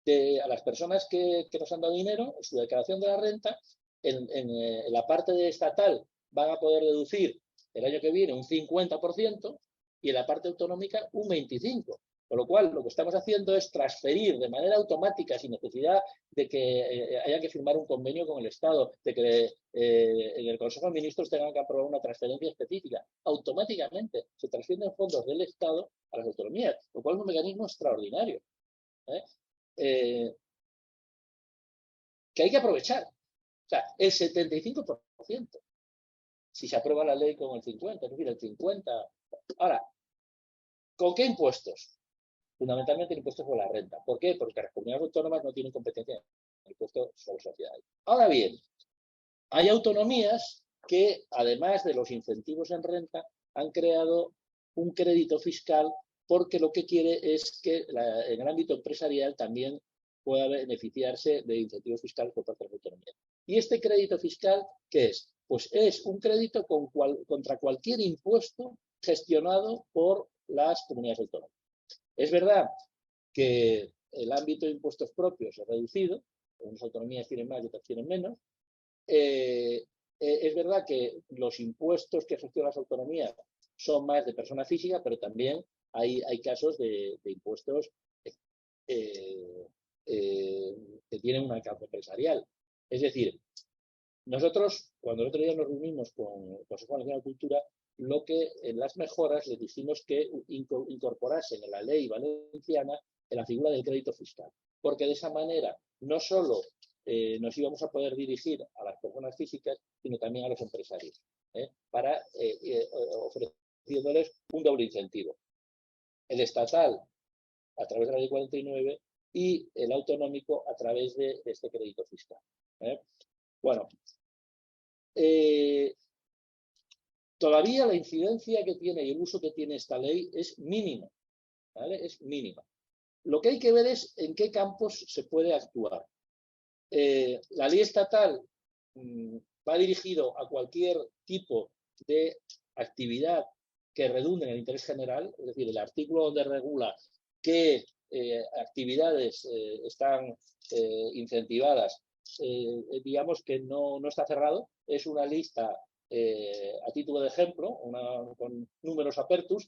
a las personas que nos han dado dinero, en su declaración de la renta, en la parte estatal van a poder deducir el año que viene un 50% y en la parte autonómica un 25%. Con lo cual, lo que estamos haciendo es transferir de manera automática, sin necesidad de que haya que firmar un convenio con el Estado, de que en el Consejo de Ministros tengan que aprobar una transferencia específica. Automáticamente se transfieren fondos del Estado a las autonomías, lo cual es un mecanismo extraordinario, que hay que aprovechar. O sea, el 75%, si se aprueba la ley con el 50%, es decir, el 50%. Ahora, ¿con qué impuestos? Fundamentalmente el impuesto sobre la renta. ¿Por qué? Porque las comunidades autónomas no tienen competencia en el impuesto sobre sociedades. Ahora bien, hay autonomías que, además de los incentivos en renta, han creado un crédito fiscal porque lo que quiere es que en el ámbito empresarial también pueda beneficiarse de incentivos fiscales por parte de las autonomías. ¿Y este crédito fiscal qué es? Pues es un crédito contra cualquier impuesto gestionado por las comunidades autónomas. Es verdad que el ámbito de impuestos propios es reducido, unas autonomías tienen más y otras tienen menos. Es verdad que los impuestos que gestionan las autonomías son más de persona física, pero también hay casos de impuestos que tienen un alcance empresarial. Es decir, nosotros, cuando el otro día nos reunimos con el Consejo Nacional de Cultura, lo que en las mejoras les dijimos que incorporasen en la ley valenciana en la figura del crédito fiscal, porque de esa manera no solo nos íbamos a poder dirigir a las personas físicas, sino también a los empresarios, para ofreciéndoles un doble incentivo. El estatal a través de la ley 49 y el autonómico a través de este crédito fiscal. Bueno, todavía la incidencia que tiene y el uso que tiene esta ley es mínimo, ¿vale? Es mínima. Lo que hay que ver es en qué campos se puede actuar. La ley estatal va dirigido a cualquier tipo de actividad que redunde en el interés general, es decir, el artículo donde regula qué actividades están incentivadas, digamos que no está cerrado, es una lista a título de ejemplo, con números apertus,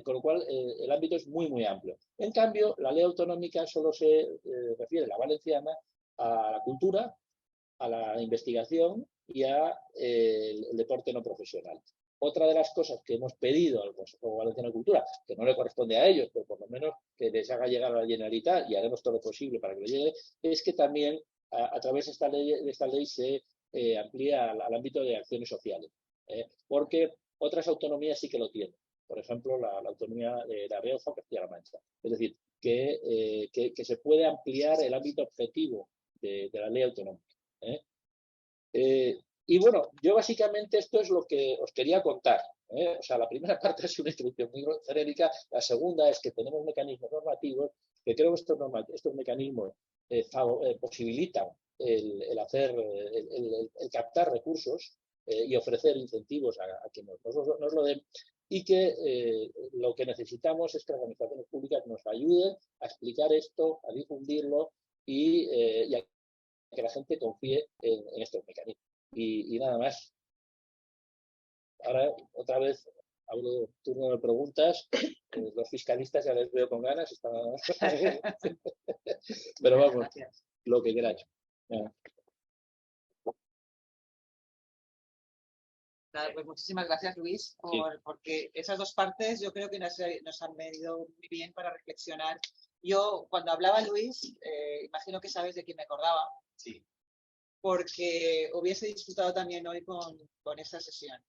con lo cual el ámbito es muy, muy amplio. En cambio, la ley autonómica solo se refiere, la valenciana, a la cultura, a la investigación y a el deporte no profesional. Otra de las cosas que hemos pedido al Consejo Valenciano de Cultura, que no le corresponde a ellos, pero por lo menos que les haga llegar a la Generalitat, y haremos todo lo posible para que le llegue, es que también a través de esta ley se amplía al ámbito de acciones sociales, porque otras autonomías sí que lo tienen. Por ejemplo, la autonomía de La Rioja o Castilla-La Mancha. Es decir, que se puede ampliar el ámbito objetivo de la ley autonómica. Y bueno, yo básicamente esto es lo que os quería contar. O sea, la primera parte es una introducción muy genérica, la segunda es que tenemos mecanismos normativos, que creo que estos mecanismos posibilitan el captar recursos y ofrecer incentivos a quien nos lo den, y que lo que necesitamos es que las administraciones públicas nos ayuden a explicar esto, a difundirlo y a que la gente confíe en estos mecanismos. Y nada más. Ahora, otra vez, abro turno de preguntas. Los fiscalistas ya les veo con ganas. Pero vamos, gracias. Lo que queráis. Pues muchísimas gracias, Luis, porque esas dos partes yo creo que nos han venido muy bien para reflexionar. Yo, cuando hablaba Luis, imagino que sabes de quién me acordaba. Sí. Porque hubiese disfrutado también hoy con esta sesión,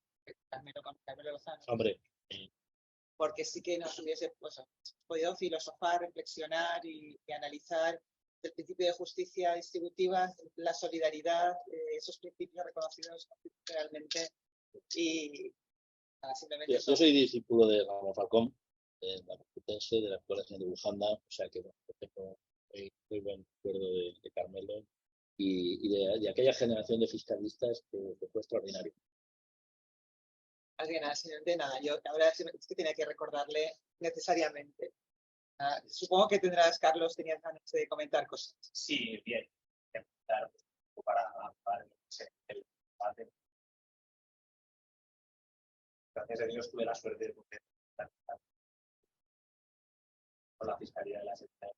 con Carmelo Lozano. Hombre. Porque sí que nos hubiese podido filosofar, reflexionar y analizar el principio de justicia distributiva, la solidaridad, esos principios reconocidos constitucionalmente. Y simplemente yo soy discípulo de Ramón Falcón, de la Complutense, de la Escuela de Bujanda, o sea que tengo muy buen recuerdo de Carmelo y de aquella generación de fiscalistas que fue extraordinario. De nada, yo ahora es que tenía que recordarle necesariamente. Supongo que tenías ganas de comentar cosas. Sí, bien. Para el debate. Gracias a Dios tuve la suerte de poder con la Fiscalía de las Entidades.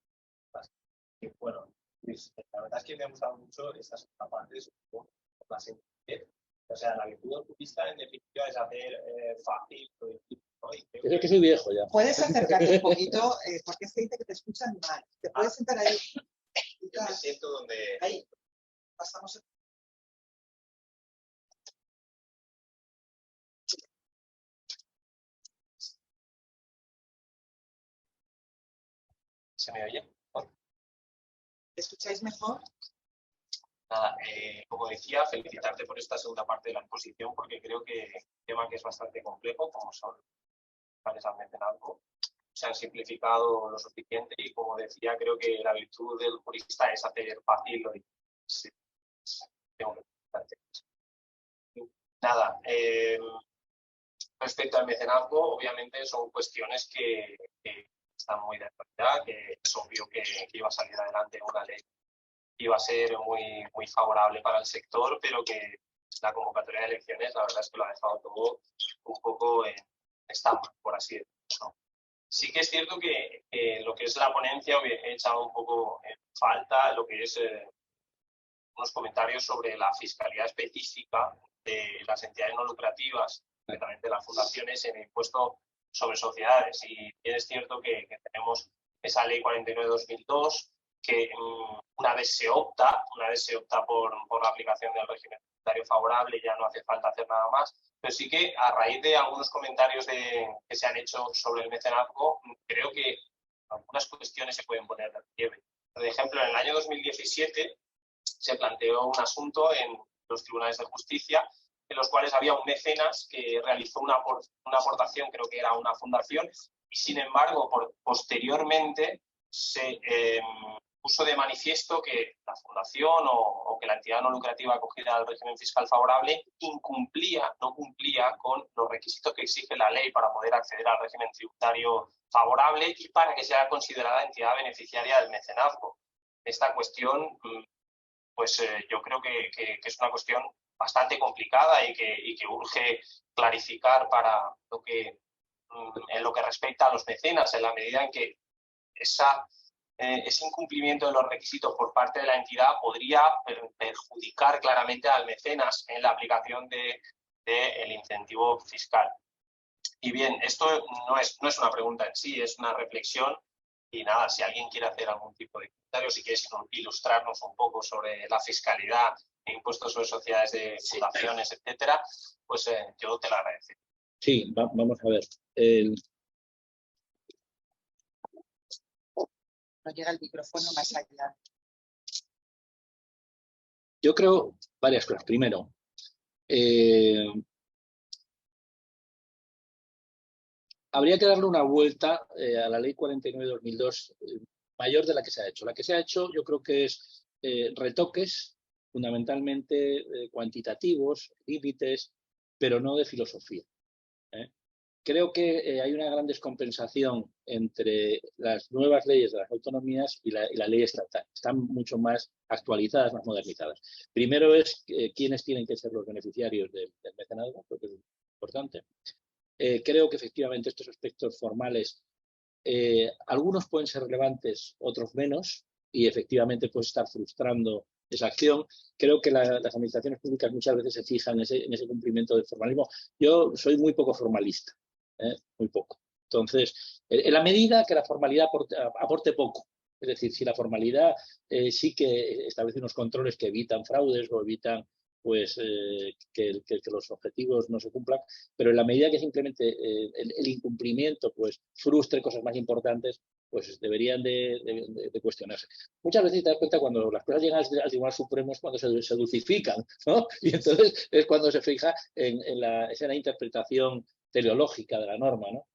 Y bueno, pues, la verdad es que me ha gustado mucho esta segunda parte, por la sencillez. O sea, la virtud del jurista en definitiva es hacer fácil, productivo, ¿no? Y creo Creo que soy viejo ya. Puedes acercarte un poquito, porque es que dice que te escuchan mal. Te puedes sentar ahí. yo me siento donde... Ahí. Pasamos. ¿Se me oye? ¿Te escucháis mejor? Nada, como decía, felicitarte por esta segunda parte de la exposición, porque creo que es un tema que es bastante complejo, como son los han mencionado, se han simplificado lo suficiente y, como decía, creo que la virtud del jurista es hacer fácil lo difícil. Nada, respecto al mecenazgo, obviamente son cuestiones que están muy de actualidad, que es obvio que iba a salir adelante una ley, iba a ser muy favorable para el sector, pero que la convocatoria de elecciones, la verdad es que lo ha dejado todo un poco en estampa, por así decirlo. Sí que es cierto que lo que es la ponencia he echado un poco en falta lo que es unos comentarios sobre la fiscalidad específica de las entidades no lucrativas, concretamente las fundaciones, en el impuesto sobre sociedades. Y es cierto que tenemos esa ley 49/2002, que una vez se opta por la aplicación del régimen tributario favorable, ya no hace falta hacer nada más. Pero sí que, a raíz de algunos comentarios que se han hecho sobre el mecenazgo, creo que algunas cuestiones se pueden poner de relieve. Por ejemplo, en el año 2017 se planteó un asunto en los tribunales de justicia en los cuales había un mecenas que realizó una aportación, creo que era una fundación, y sin embargo, posteriormente se puso de manifiesto que la fundación o que la entidad no lucrativa acogida al régimen fiscal favorable no cumplía con los requisitos que exige la ley para poder acceder al régimen tributario favorable y para que sea considerada entidad beneficiaria del mecenazgo. Esta cuestión, pues yo creo que es una cuestión bastante complicada y que urge clarificar para en lo que respecta a los mecenas, en la medida en que ese incumplimiento de los requisitos por parte de la entidad podría perjudicar claramente al mecenas en la aplicación del incentivo fiscal. Y bien, esto no es una pregunta en sí, es una reflexión. Y nada, si alguien quiere hacer algún tipo de comentario, si quieres ilustrarnos un poco sobre la fiscalidad, impuestos sobre sociedades de fundaciones, etcétera, pues yo te lo agradezco. Sí, vamos a ver. No llega el micrófono más allá. Yo creo varias cosas. Primero, habría que darle una vuelta a la ley 49/2002 mayor de la que se ha hecho. La que se ha hecho yo creo que es retoques fundamentalmente cuantitativos, límites, pero no de filosofía. Creo que hay una gran descompensación entre las nuevas leyes de las autonomías y la ley estatal. Están mucho más actualizadas, más modernizadas. Primero es quiénes tienen que ser los beneficiarios del mecenazgo, porque es importante. Creo que efectivamente estos aspectos formales, algunos pueden ser relevantes, otros menos, y efectivamente puede estar frustrando esa acción. Creo que las administraciones públicas muchas veces se fijan en ese cumplimiento del formalismo. Yo soy muy poco formalista, muy poco. Entonces, en la medida que la formalidad aporte poco, es decir, si la formalidad sí que establece unos controles que evitan fraudes o evitan pues que los objetivos no se cumplan, pero en la medida que simplemente el incumplimiento pues frustre cosas más importantes, pues deberían de cuestionarse. Muchas veces te das cuenta cuando las cosas llegan al Tribunal Supremo es cuando se dulcifican, ¿no? Y entonces es cuando se fija en la interpretación teleológica de la norma, ¿no?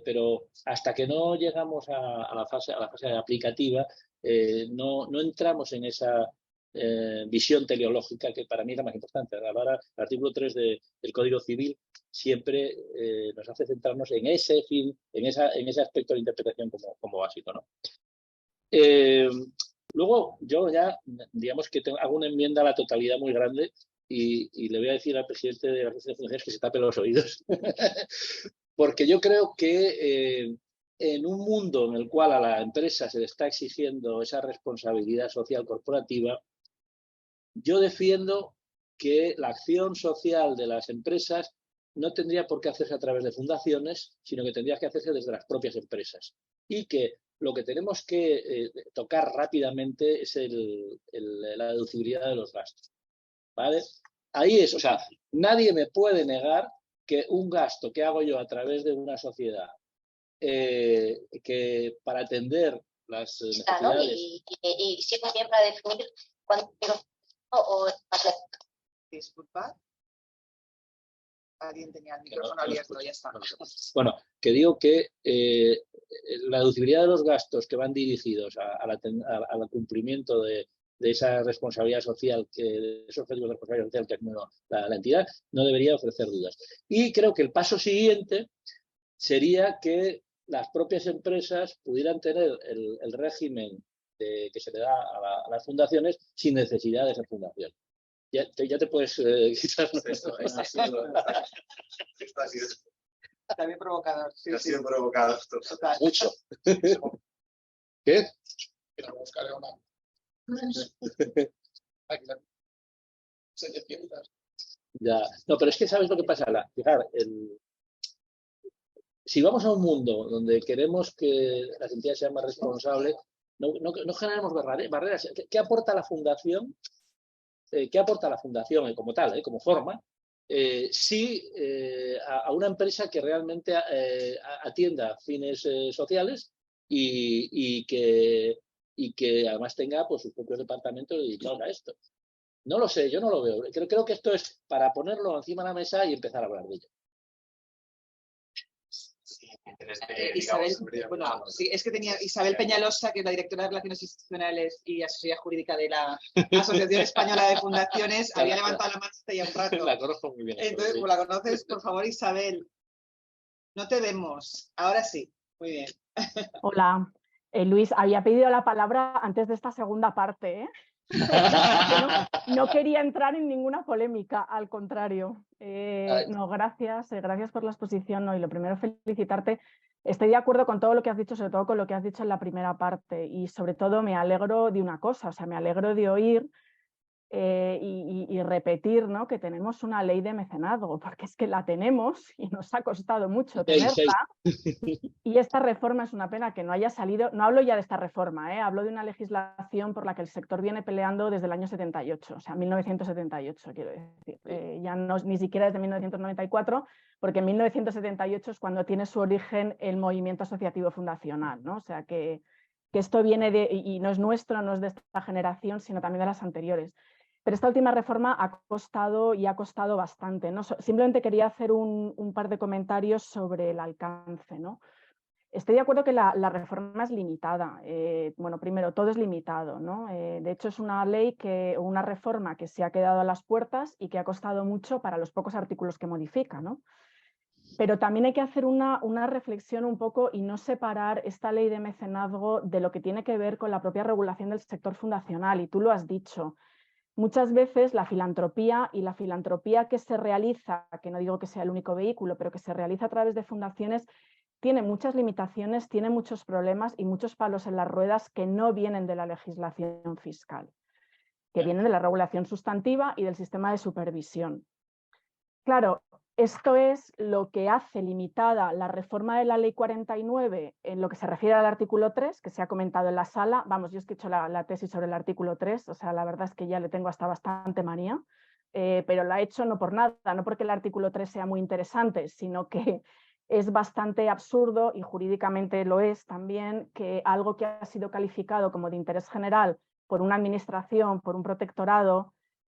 Pero hasta que no llegamos a la fase aplicativa, no entramos en esa visión teleológica que para mí es la más importante. Ahora, el artículo 3 del Código Civil siempre nos hace centrarnos en ese fin, en ese aspecto de interpretación como básico, ¿no? Luego, yo ya, digamos que hago una enmienda a la totalidad muy grande y le voy a decir al presidente de la Asociación de Fundaciones que se tape los oídos. Porque yo creo que en un mundo en el cual a la empresa se le está exigiendo esa responsabilidad social corporativa, yo defiendo que la acción social de las empresas no tendría por qué hacerse a través de fundaciones, sino que tendría que hacerse desde las propias empresas. Y que lo que tenemos que tocar rápidamente es la deducibilidad de los gastos. ¿Vale? Ahí es, o sea, nadie me puede negar que un gasto que hago yo a través de una sociedad que para atender las necesidades... ¿no? Y sí, también para definir cuánto o Disculpa. Alguien tenía el micrófono abierto, ya está. Bueno, que digo que la deducibilidad de los gastos que van dirigidos al cumplimiento de esa responsabilidad social, de esos objetivos de responsabilidad social que es la entidad, no debería ofrecer dudas. Y creo que el paso siguiente sería que las propias empresas pudieran tener el régimen que se le da a las fundaciones sin necesidad de esa fundación. Ya te puedes quitar. Esto ha sido También provocador. Sí, ha sido provocado. Total. Mucho. ¿Qué? Ya. No, pero es que ¿sabes lo que pasa? Fijar, si vamos a un mundo donde queremos que las entidades sean más responsables, no generamos barreras. ¿Qué aporta la fundación? ¿Qué aporta la fundación como tal, como forma? Sí, a una empresa que realmente atienda fines sociales y que además tenga pues, sus propios departamentos dedicados a esto. No lo sé, yo no lo veo. Creo que esto es para ponerlo encima de la mesa y empezar a hablar de ello. Isabel, bueno, sí, es que tenía Isabel Peñalosa, que es la directora de Relaciones Institucionales y Asesoría Jurídica de la Asociación Española de Fundaciones, había levantado la mano hace ya un rato. La conozco muy bien. Entonces, pues la conoces, por favor, Isabel. No te vemos. Ahora sí. Muy bien. Hola. Luis, había pedido la palabra antes de esta segunda parte, ¿eh? No quería entrar en ninguna polémica, al contrario. No, gracias por la exposición. No, y lo primero, felicitarte. Estoy de acuerdo con todo lo que has dicho, sobre todo con lo que has dicho en la primera parte. Y sobre todo me alegro de una cosa, o sea, me alegro de oír y repetir, ¿no?, que tenemos una ley de mecenazgo, porque es que la tenemos y nos ha costado mucho tenerla. Y esta reforma es una pena que no haya salido. No hablo ya de esta reforma, hablo de una legislación por la que el sector viene peleando desde el año 78, o sea, 1978, quiero decir. Ya no, ni siquiera desde 1994, porque en 1978 es cuando tiene su origen el movimiento asociativo fundacional, ¿no? O sea, que esto viene de, y no es nuestro, no es de esta generación, sino también de las anteriores. Pero esta última reforma ha costado y ha costado bastante, ¿no? Simplemente quería hacer un par de comentarios sobre el alcance, ¿no? Estoy de acuerdo que la reforma es limitada. Bueno, primero, todo es limitado, ¿no? De hecho, es una ley una reforma que se ha quedado a las puertas y que ha costado mucho para los pocos artículos que modifica, ¿no? Pero también hay que hacer una reflexión un poco y no separar esta ley de mecenazgo de lo que tiene que ver con la propia regulación del sector fundacional. Y tú lo has dicho. Muchas veces la filantropía que se realiza, que no digo que sea el único vehículo, pero que se realiza a través de fundaciones, tiene muchas limitaciones, tiene muchos problemas y muchos palos en las ruedas que no vienen de la legislación fiscal, que vienen de la regulación sustantiva y del sistema de supervisión. Claro, esto es lo que hace limitada la reforma de la Ley 49 en lo que se refiere al artículo 3, que se ha comentado en la sala. Vamos, yo es que he hecho la tesis sobre el artículo 3, o sea, la verdad es que ya le tengo hasta bastante manía, pero la he hecho no por nada, no porque el artículo 3 sea muy interesante, sino que es bastante absurdo, y jurídicamente lo es también, que algo que ha sido calificado como de interés general por una administración, por un protectorado,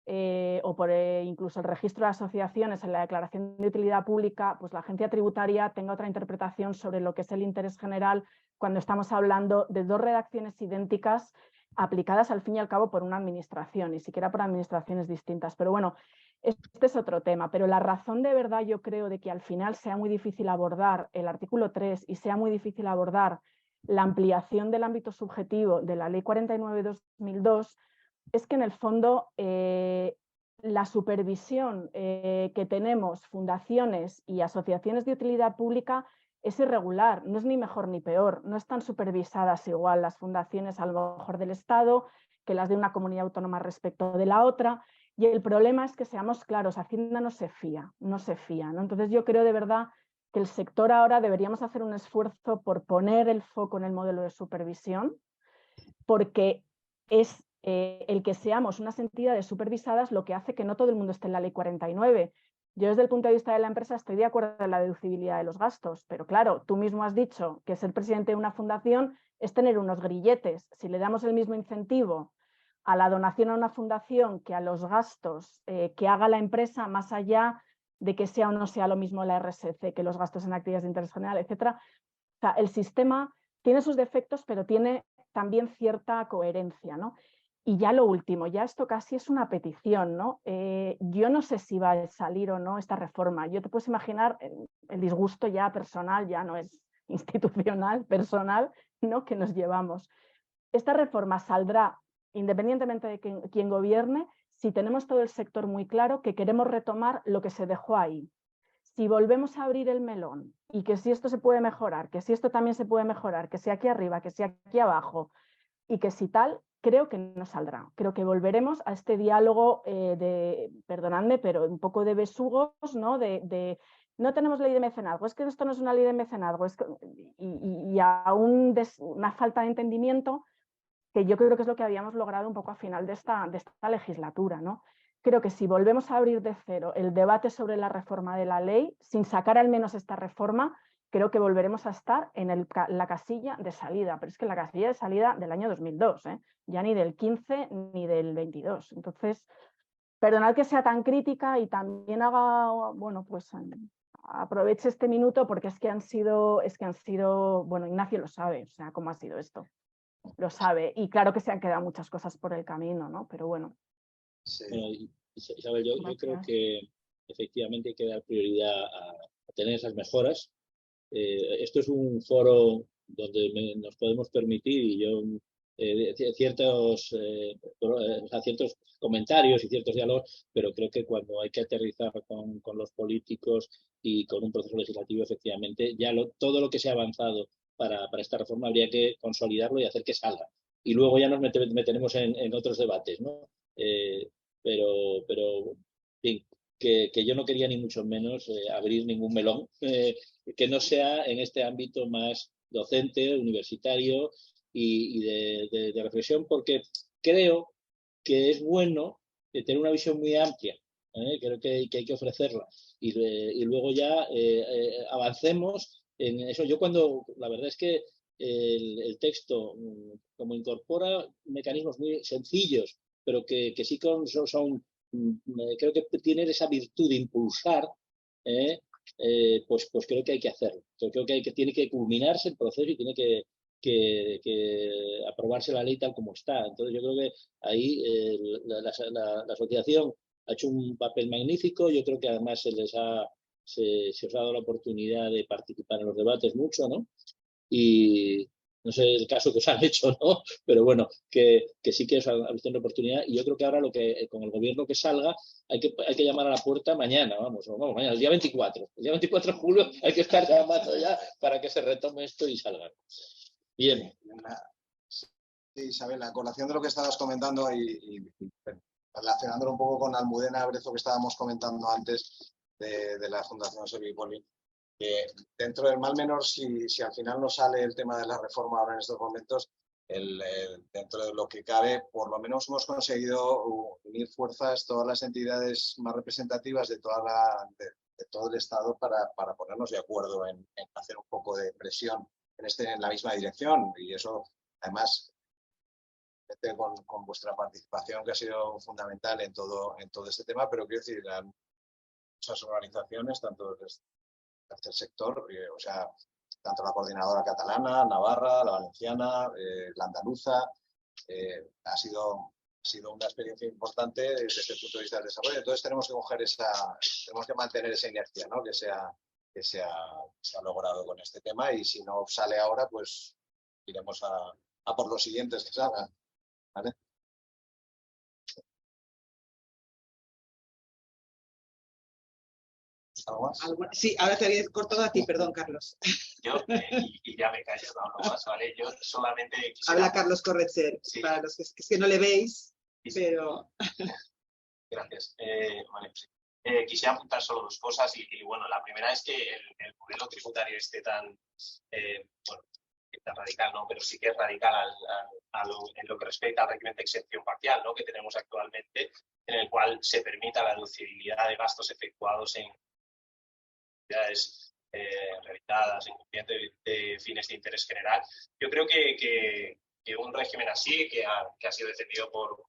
o por incluso el registro de asociaciones en la declaración de utilidad pública, pues la agencia tributaria tenga otra interpretación sobre lo que es el interés general cuando estamos hablando de dos redacciones idénticas aplicadas al fin y al cabo por una administración, ni siquiera por administraciones distintas. Pero bueno, este es otro tema, pero la razón de verdad yo creo de que al final sea muy difícil abordar el artículo 3 y sea muy difícil abordar la ampliación del ámbito subjetivo de la Ley 49/2002 es que en el fondo la supervisión que tenemos fundaciones y asociaciones de utilidad pública es irregular, no es ni mejor ni peor, no están supervisadas igual las fundaciones a lo mejor del Estado que las de una comunidad autónoma respecto de la otra, y el problema es que seamos claros, Hacienda no se fía, ¿no? Entonces yo creo de verdad que el sector ahora deberíamos hacer un esfuerzo por poner el foco en el modelo de supervisión, porque es el que seamos unas entidades supervisadas lo que hace que no todo el mundo esté en la ley 49. Yo desde el punto de vista de la empresa estoy de acuerdo en la deducibilidad de los gastos, pero claro, tú mismo has dicho que ser presidente de una fundación es tener unos grilletes. Si le damos el mismo incentivo a la donación a una fundación que a los gastos que haga la empresa, más allá de que sea o no sea lo mismo la RSC que los gastos en actividades de interés general, etc. O sea, el sistema tiene sus defectos, pero tiene también cierta coherencia, ¿no? Y ya lo último, ya esto casi es una petición, ¿no? Yo no sé si va a salir o no esta reforma. Yo te puedes imaginar el disgusto ya personal, ya no es institucional, personal, ¿no? Que nos llevamos. Esta reforma saldrá independientemente de quién gobierne, si tenemos todo el sector muy claro que queremos retomar lo que se dejó ahí. Si volvemos a abrir el melón y que si esto se puede mejorar, que si esto también se puede mejorar, que si aquí arriba, que si aquí abajo y que si tal, creo que no saldrá. Creo que volveremos a este diálogo perdonadme, pero un poco de besugos, ¿no? No tenemos ley de mecenazgo, es que esto no es una ley de mecenazgo, y a una falta de entendimiento que yo creo que es lo que habíamos logrado un poco a final de esta legislatura, ¿no? Creo que si volvemos a abrir de cero el debate sobre la reforma de la ley, sin sacar al menos esta reforma, creo que volveremos a estar en la casilla de salida, pero es que la casilla de salida del año 2002, ya ni del 15 ni del 22. Entonces, perdonad que sea tan crítica y también haga, bueno, pues aproveche este minuto porque es que han sido, bueno, Ignacio lo sabe, o sea, cómo ha sido esto. Lo sabe, y claro que se han quedado muchas cosas por el camino, ¿no? Pero bueno. Sí. Isabel, yo creo que efectivamente hay que dar prioridad a tener esas mejoras. Esto es un foro donde nos podemos permitir, y yo ciertos comentarios y ciertos diálogos, pero creo que cuando hay que aterrizar con los políticos y con un proceso legislativo, efectivamente, ya todo lo que se ha avanzado para esta reforma habría que consolidarlo y hacer que salga. Y luego ya nos meteremos en otros debates, ¿no? Pero en fin, que yo no quería ni mucho menos abrir ningún melón que no sea en este ámbito más docente, universitario y de reflexión, porque creo que es bueno tener una visión muy amplia. Creo que hay que ofrecerla y luego ya avancemos en eso. Yo la verdad es que el texto como incorpora mecanismos muy sencillos, pero que sí son creo que tienen esa virtud de impulsar, pues creo que hay que hacerlo. Creo que tiene que culminarse el proceso y tiene que aprobarse la ley tal como está. Entonces yo creo que ahí la asociación ha hecho un papel magnífico. Yo creo que además se os ha dado la oportunidad de participar en los debates mucho, ¿no? Y no sé el caso que os han hecho, ¿no? Pero bueno, que sí que os han visto una oportunidad. Y yo creo que ahora con el gobierno que salga hay que llamar a la puerta mañana, vamos, mañana, el día 24. El día 24 de julio hay que estar llamando ya para que se retome esto y salga. Bien. Sí, Isabel, a colación de lo que estabas comentando y relacionándolo un poco con Almudena Brezo que estábamos comentando antes de la Fundación Servipoli, que dentro del mal menor, si al final no sale el tema de la reforma ahora en estos momentos, dentro de lo que cabe, por lo menos hemos conseguido unir fuerzas todas las entidades más representativas de todo el Estado para ponernos de acuerdo en hacer un poco de presión en la misma dirección. Y eso, además, con vuestra participación, que ha sido fundamental en todo este tema, pero quiero decir, muchas organizaciones, tanto del tercer sector, o sea, tanto la coordinadora catalana, Navarra, la valenciana, la andaluza, ha sido una experiencia importante desde el punto de vista del desarrollo. Entonces tenemos que mantener esa inercia, ¿no? que se ha logrado con este tema, y si no sale ahora, pues iremos a por los siguientes que salgan, ¿vale? ¿Algo más? Sí, ahora te había cortado a ti, perdón, Carlos. Yo, y ya me callo, no hablo más, ¿vale? Yo solamente quisiera... Habla Carlos Corretzer, Sí. para los que no le veis, Sí. pero... Gracias. Vale, pues, quisiera apuntar solo dos cosas y bueno, la primera es que el modelo tributario esté tan, bueno, tan radical, ¿no? Pero sí que es radical en lo que respecta al régimen de exención parcial, ¿no? Que tenemos actualmente, en el cual se permita la deducibilidad de gastos efectuados en actividades realizadas en cumplimiento de fines de interés general. Yo creo que un régimen así, que ha sido defendido por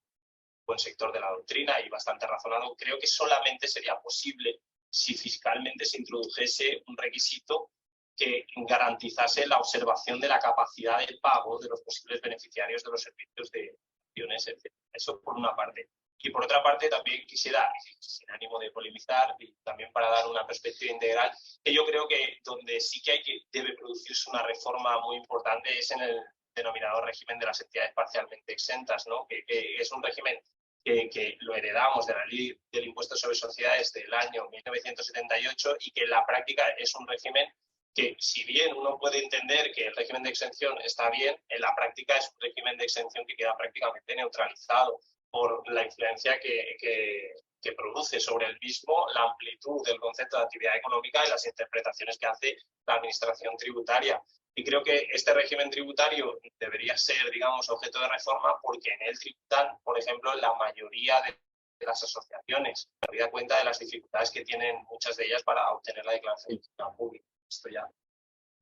buen sector de la doctrina y bastante razonado, creo que solamente sería posible si fiscalmente se introdujese un requisito que garantizase la observación de la capacidad de pago de los posibles beneficiarios de los servicios de acciones, etc. Eso por una parte. Y por otra parte también quisiera, sin ánimo de polemizar y también para dar una perspectiva integral, que yo creo que donde sí que debe producirse una reforma muy importante es en el denominado régimen de las entidades parcialmente exentas, ¿no? Que es un régimen que lo heredamos de la ley del impuesto sobre sociedades del año 1978 y que en la práctica es un régimen que, si bien uno puede entender que el régimen de exención está bien, en la práctica es un régimen de exención que queda prácticamente neutralizado por la influencia que produce sobre el mismo la amplitud del concepto de actividad económica y las interpretaciones que hace la administración tributaria. Y creo que este régimen tributario debería ser, digamos, objeto de reforma porque en él tributan, por ejemplo, la mayoría de las asociaciones, habida cuenta de las dificultades que tienen muchas de ellas para obtener la declaración pública. Esto ya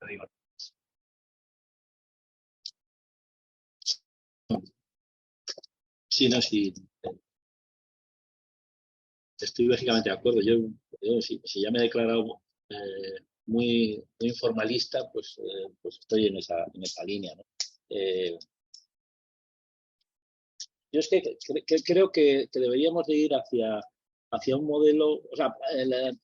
lo digo. Sí, no, sí. Estoy básicamente de acuerdo. Yo si ya me he declarado muy informalista, pues estoy en esa línea, ¿no? Yo es que creo que deberíamos de ir hacia un modelo. O sea,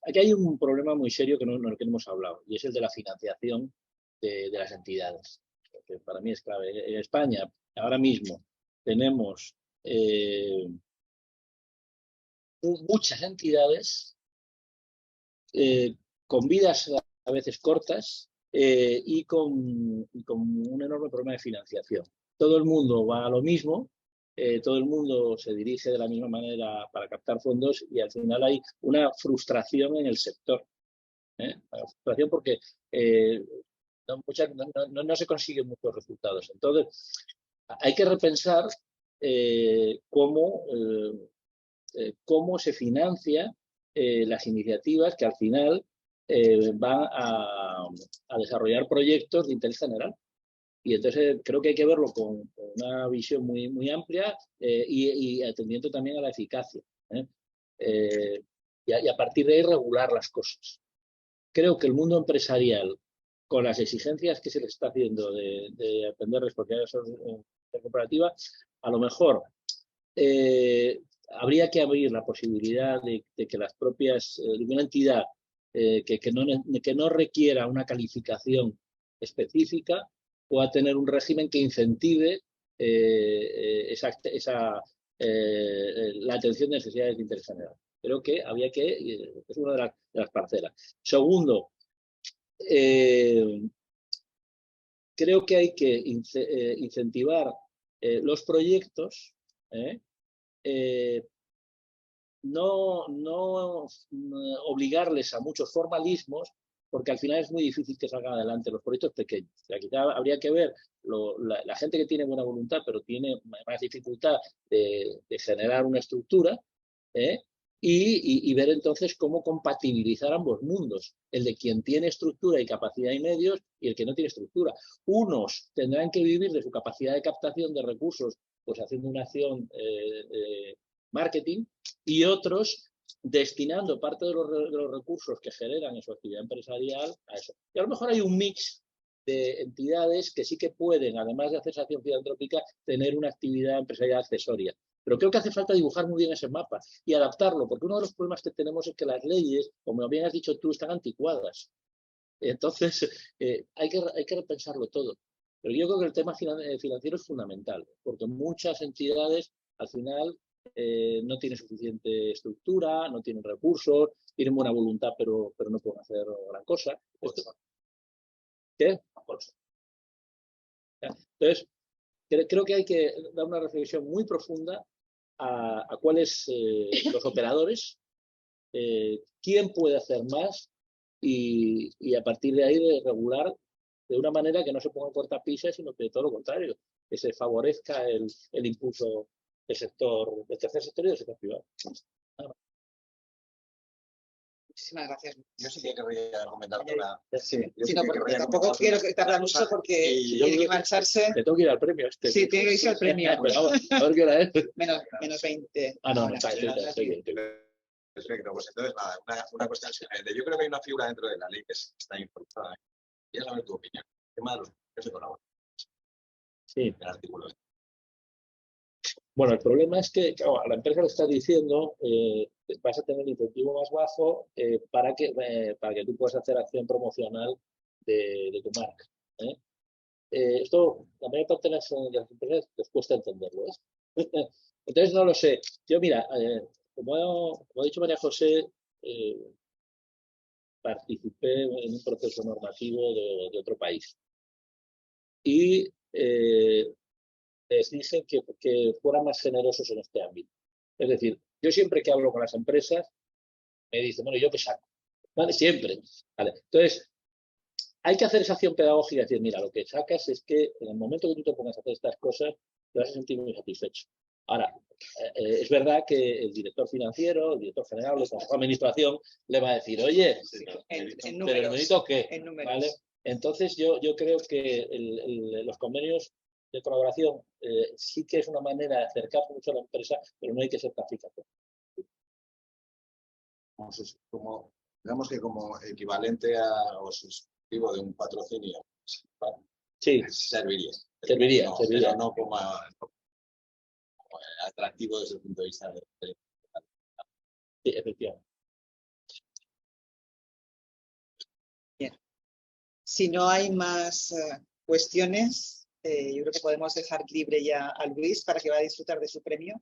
aquí hay un problema muy serio que no hemos hablado, y es el de la financiación de las entidades, que para mí es clave. En España, ahora mismo, tenemos muchas entidades con vidas a veces cortas y con un enorme problema de financiación. Todo el mundo va a lo mismo, todo el mundo se dirige de la misma manera para captar fondos y al final hay una frustración en el sector. Una frustración porque no se consiguen muchos resultados. Entonces, hay que repensar cómo se financia las iniciativas que al final van a desarrollar proyectos de interés general. Y entonces creo que hay que verlo con una visión muy, muy amplia y atendiendo también a la eficacia. Y a partir de ahí regular las cosas. Creo que el mundo empresarial, con las exigencias que se le está haciendo de atender responsabilidades de cooperativa, a lo mejor habría que abrir la posibilidad de que las propias, de una entidad que no requiera una calificación específica pueda tener un régimen que incentive la atención de necesidades de interés general. Creo que es una de las parcelas. Segundo, creo que hay que incentivar los proyectos, no obligarles a muchos formalismos, porque al final es muy difícil que salgan adelante los proyectos pequeños. O sea, quizá habría que ver la gente que tiene buena voluntad, pero tiene más dificultad de generar una estructura, y ver entonces cómo compatibilizar ambos mundos, el de quien tiene estructura y capacidad y medios y el que no tiene estructura. Unos tendrán que vivir de su capacidad de captación de recursos, pues haciendo una acción marketing, y otros destinando parte de los recursos que generan en su actividad empresarial a eso. Y a lo mejor hay un mix de entidades que sí que pueden, además de hacer esa acción filantrópica, tener una actividad empresarial accesoria. Pero creo que hace falta dibujar muy bien ese mapa y adaptarlo, porque uno de los problemas que tenemos es que las leyes, como bien has dicho tú, están anticuadas. Entonces, hay que repensarlo todo. Pero yo creo que el tema financiero es fundamental, porque muchas entidades, al final, no tienen suficiente estructura, no tienen recursos, tienen buena voluntad, pero no pueden hacer gran cosa. ¿Qué? Entonces, creo que hay que dar una reflexión muy profunda a cuáles los operadores, quién puede hacer más y a partir de ahí de regular de una manera que no se ponga cortapisas, sino que todo lo contrario, que se favorezca el impulso del sector, del tercer sector y del sector privado. Muchísimas gracias. Yo sí que querría comentar una... Sí, no, porque tampoco quiero que tarde mucho porque tiene que marcharse. Te tengo que ir al premio este. Sí, tiene que irse al premio. Pero vamos, a ver qué hora es. Menos 20. No, Perfecto, pues entonces nada, una cuestión simplemente. Yo creo que hay una figura dentro de la ley que está impulsada. Quería saber tu opinión. El tema de los precios de colaboración. Sí. El artículo. Bueno, el problema es que, claro, a la empresa le está diciendo vas a tener el incentivo más bajo para que tú puedas hacer acción promocional de tu marca. Esto, la mayor parte de las empresas les cuesta entenderlo. Entonces, no lo sé. Yo, mira, como ha dicho María José, participé en un proceso normativo de otro país. Y les dije que fueran más generosos en este ámbito. Es decir, yo siempre que hablo con las empresas, me dicen, bueno, ¿yo qué saco? ¿Vale? Siempre. ¿Vale? Entonces, hay que hacer esa acción pedagógica y decir, mira, lo que sacas es que en el momento que tú te pongas a hacer estas cosas, te vas a sentir muy satisfecho. Ahora, es verdad que el director financiero, el director general, el consejo de administración, le va a decir, oye, en ¿pero el numerito qué? En números. ¿Vale? Entonces, yo creo que los convenios de colaboración sí que es una manera de acercar mucho a la empresa, pero no hay que ser tan fijado. Digamos que como equivalente o sustitutivo de un patrocinio, sí, serviría. Serviría. Pero no como atractivo desde el punto de vista de... Sí, efectivamente. Bien. Si no hay más cuestiones, yo creo que podemos dejar libre ya a Luis para que vaya a disfrutar de su premio,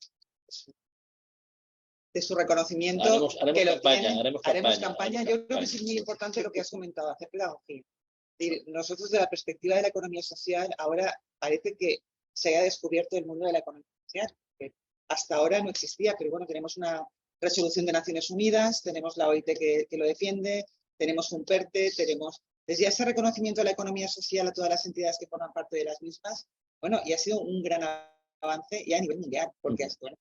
de su reconocimiento. Haremos que lo campaña, haremos campaña. Yo creo que es muy importante lo que has comentado, hacer pedagogía. Nosotros, de la perspectiva de la economía social, ahora parece que se haya descubierto el mundo de la economía social, que hasta ahora no existía, pero bueno, tenemos una resolución de Naciones Unidas, tenemos la OIT que lo defiende, tenemos un PERTE, tenemos desde ese reconocimiento de la economía social a todas las entidades que forman parte de las mismas, bueno, y ha sido un gran avance ya a nivel mundial, porque bueno,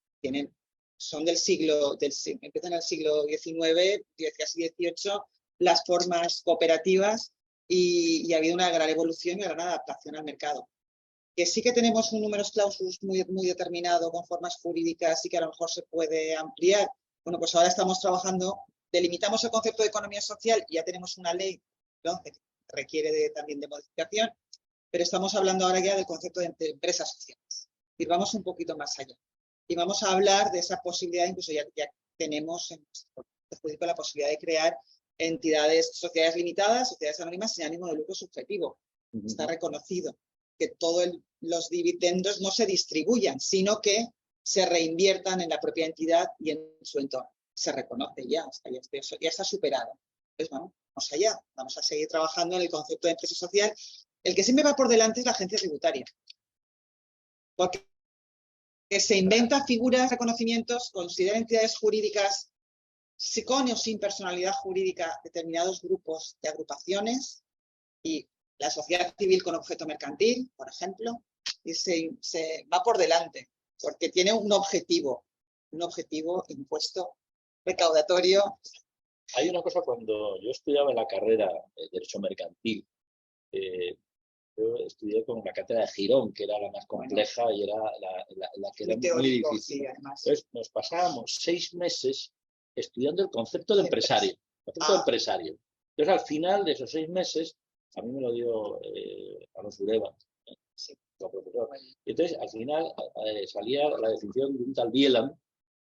son del siglo, empiezan en el siglo XIX, casi XVIII, las formas cooperativas y ha habido una gran evolución y una gran adaptación al mercado. Que sí que tenemos un número clausus muy determinado con formas jurídicas y que a lo mejor se puede ampliar. Bueno, pues ahora estamos trabajando, delimitamos el concepto de economía social y ya tenemos una ley, ¿no?, que requiere también de modificación, pero estamos hablando ahora ya del concepto de empresas sociales. Y vamos un poquito más allá. Y vamos a hablar de esa posibilidad, incluso ya tenemos en el jurídico la posibilidad de crear entidades, sociedades limitadas, sociedades anónimas sin ánimo de lucro subjetivo. Está reconocido que todos los dividendos no se distribuyan, sino que se reinviertan en la propia entidad y en su entorno. Se reconoce ya está superado. Entonces, vamos allá, vamos a seguir trabajando en el concepto de empresa social. El que siempre va por delante es la agencia tributaria. Porque se inventa figuras, reconocimientos, considera entidades jurídicas con o sin personalidad jurídica determinados grupos de agrupaciones y la sociedad civil con objeto mercantil, por ejemplo, y se va por delante porque tiene un objetivo impuesto recaudatorio. Hay una cosa, cuando yo estudiaba en la carrera de Derecho Mercantil, yo estudié con la cátedra de Girón, que era la más compleja y era la que era muy difícil. Sí, además. Entonces, nos pasábamos 6 meses estudiando el concepto de empresario. Entonces, al final de esos 6 meses, a mí me lo dio Alonso Ureva, profesor. Y entonces, al final, salía la definición de un tal Bielan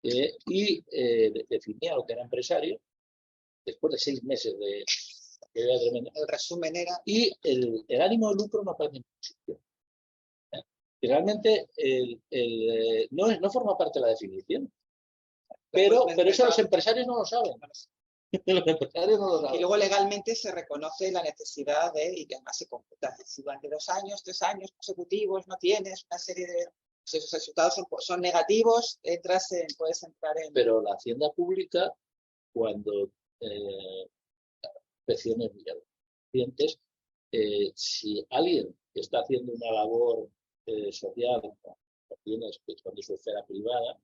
y definía lo que era empresario, después de 6 meses de... El resumen era... Y el ánimo de lucro no aparece en ningún sitio. Y realmente no forma parte de la definición. Pero eso los empresarios no lo saben. Los empresarios no lo saben. Y luego legalmente se reconoce la necesidad y que además se computa. Si durante 2 años, 3 años consecutivos no tienes una serie de... Si esos resultados son negativos, puedes entrar en... Pero la hacienda pública, cuando inspecciones clientes, si alguien que está haciendo una labor social, cuando es su esfera privada,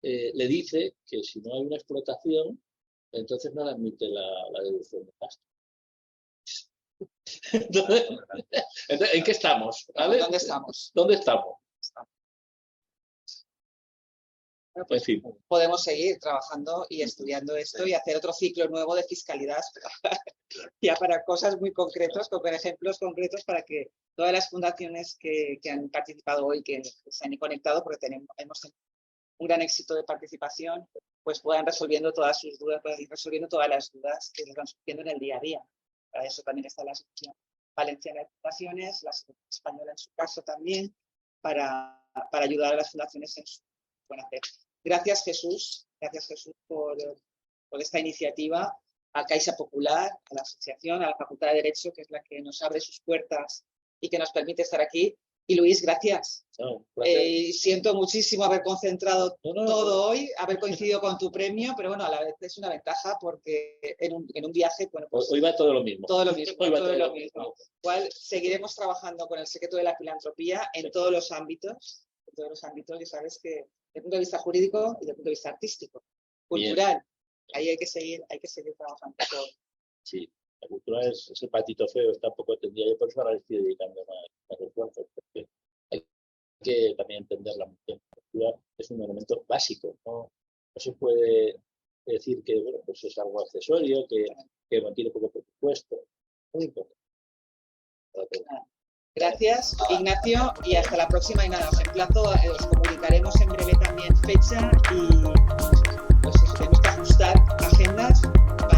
le dice que si no hay una explotación, entonces no le admite la deducción de gastos. Entonces, ¿en qué estamos? ¿Vale? ¿Dónde estamos? ¿Dónde estamos? Bueno, pues, En fin. podemos seguir trabajando y estudiando esto y hacer otro ciclo nuevo de fiscalidad ya para cosas muy concretas, con ejemplos concretos para que todas las fundaciones que han participado hoy, que se han conectado, porque hemos tenido un gran éxito de participación, pues puedan resolviendo todas sus dudas, puedan ir resolviendo todas las dudas que les van surgiendo en el día a día. Para eso también está la Asociación Valenciana de Fundaciones, la Asociación Española en su caso también, para ayudar a las fundaciones en su buen hacer. Gracias Jesús por esta iniciativa, a Caixa Popular, a la Asociación, a la Facultad de Derecho, que es la que nos abre sus puertas y que nos permite estar aquí. Y Luis, gracias. Siento muchísimo haber concentrado todo hoy, haber coincidido con tu premio, pero bueno, a la vez es una ventaja porque en un viaje, bueno, pues hoy va todo lo mismo. Todo lo mismo. Igual seguiremos trabajando con el secreto de la filantropía en todos los ámbitos, y sabes que desde el punto de vista jurídico y desde el punto de vista artístico, cultural, bien. Ahí hay que seguir trabajando todo. Sí. La cultura es el patito feo, está poco atendida. Yo por eso ahora le estoy dedicando más esfuerzos, porque hay que también entender la cultura es un elemento básico. No se puede decir que bueno, pues es algo accesorio, que mantiene poco presupuesto. Muy importante. Gracias, Ignacio, y hasta la próxima. Y nada, os emplazo, os comunicaremos en breve también fecha y pues tenemos que ajustar agendas para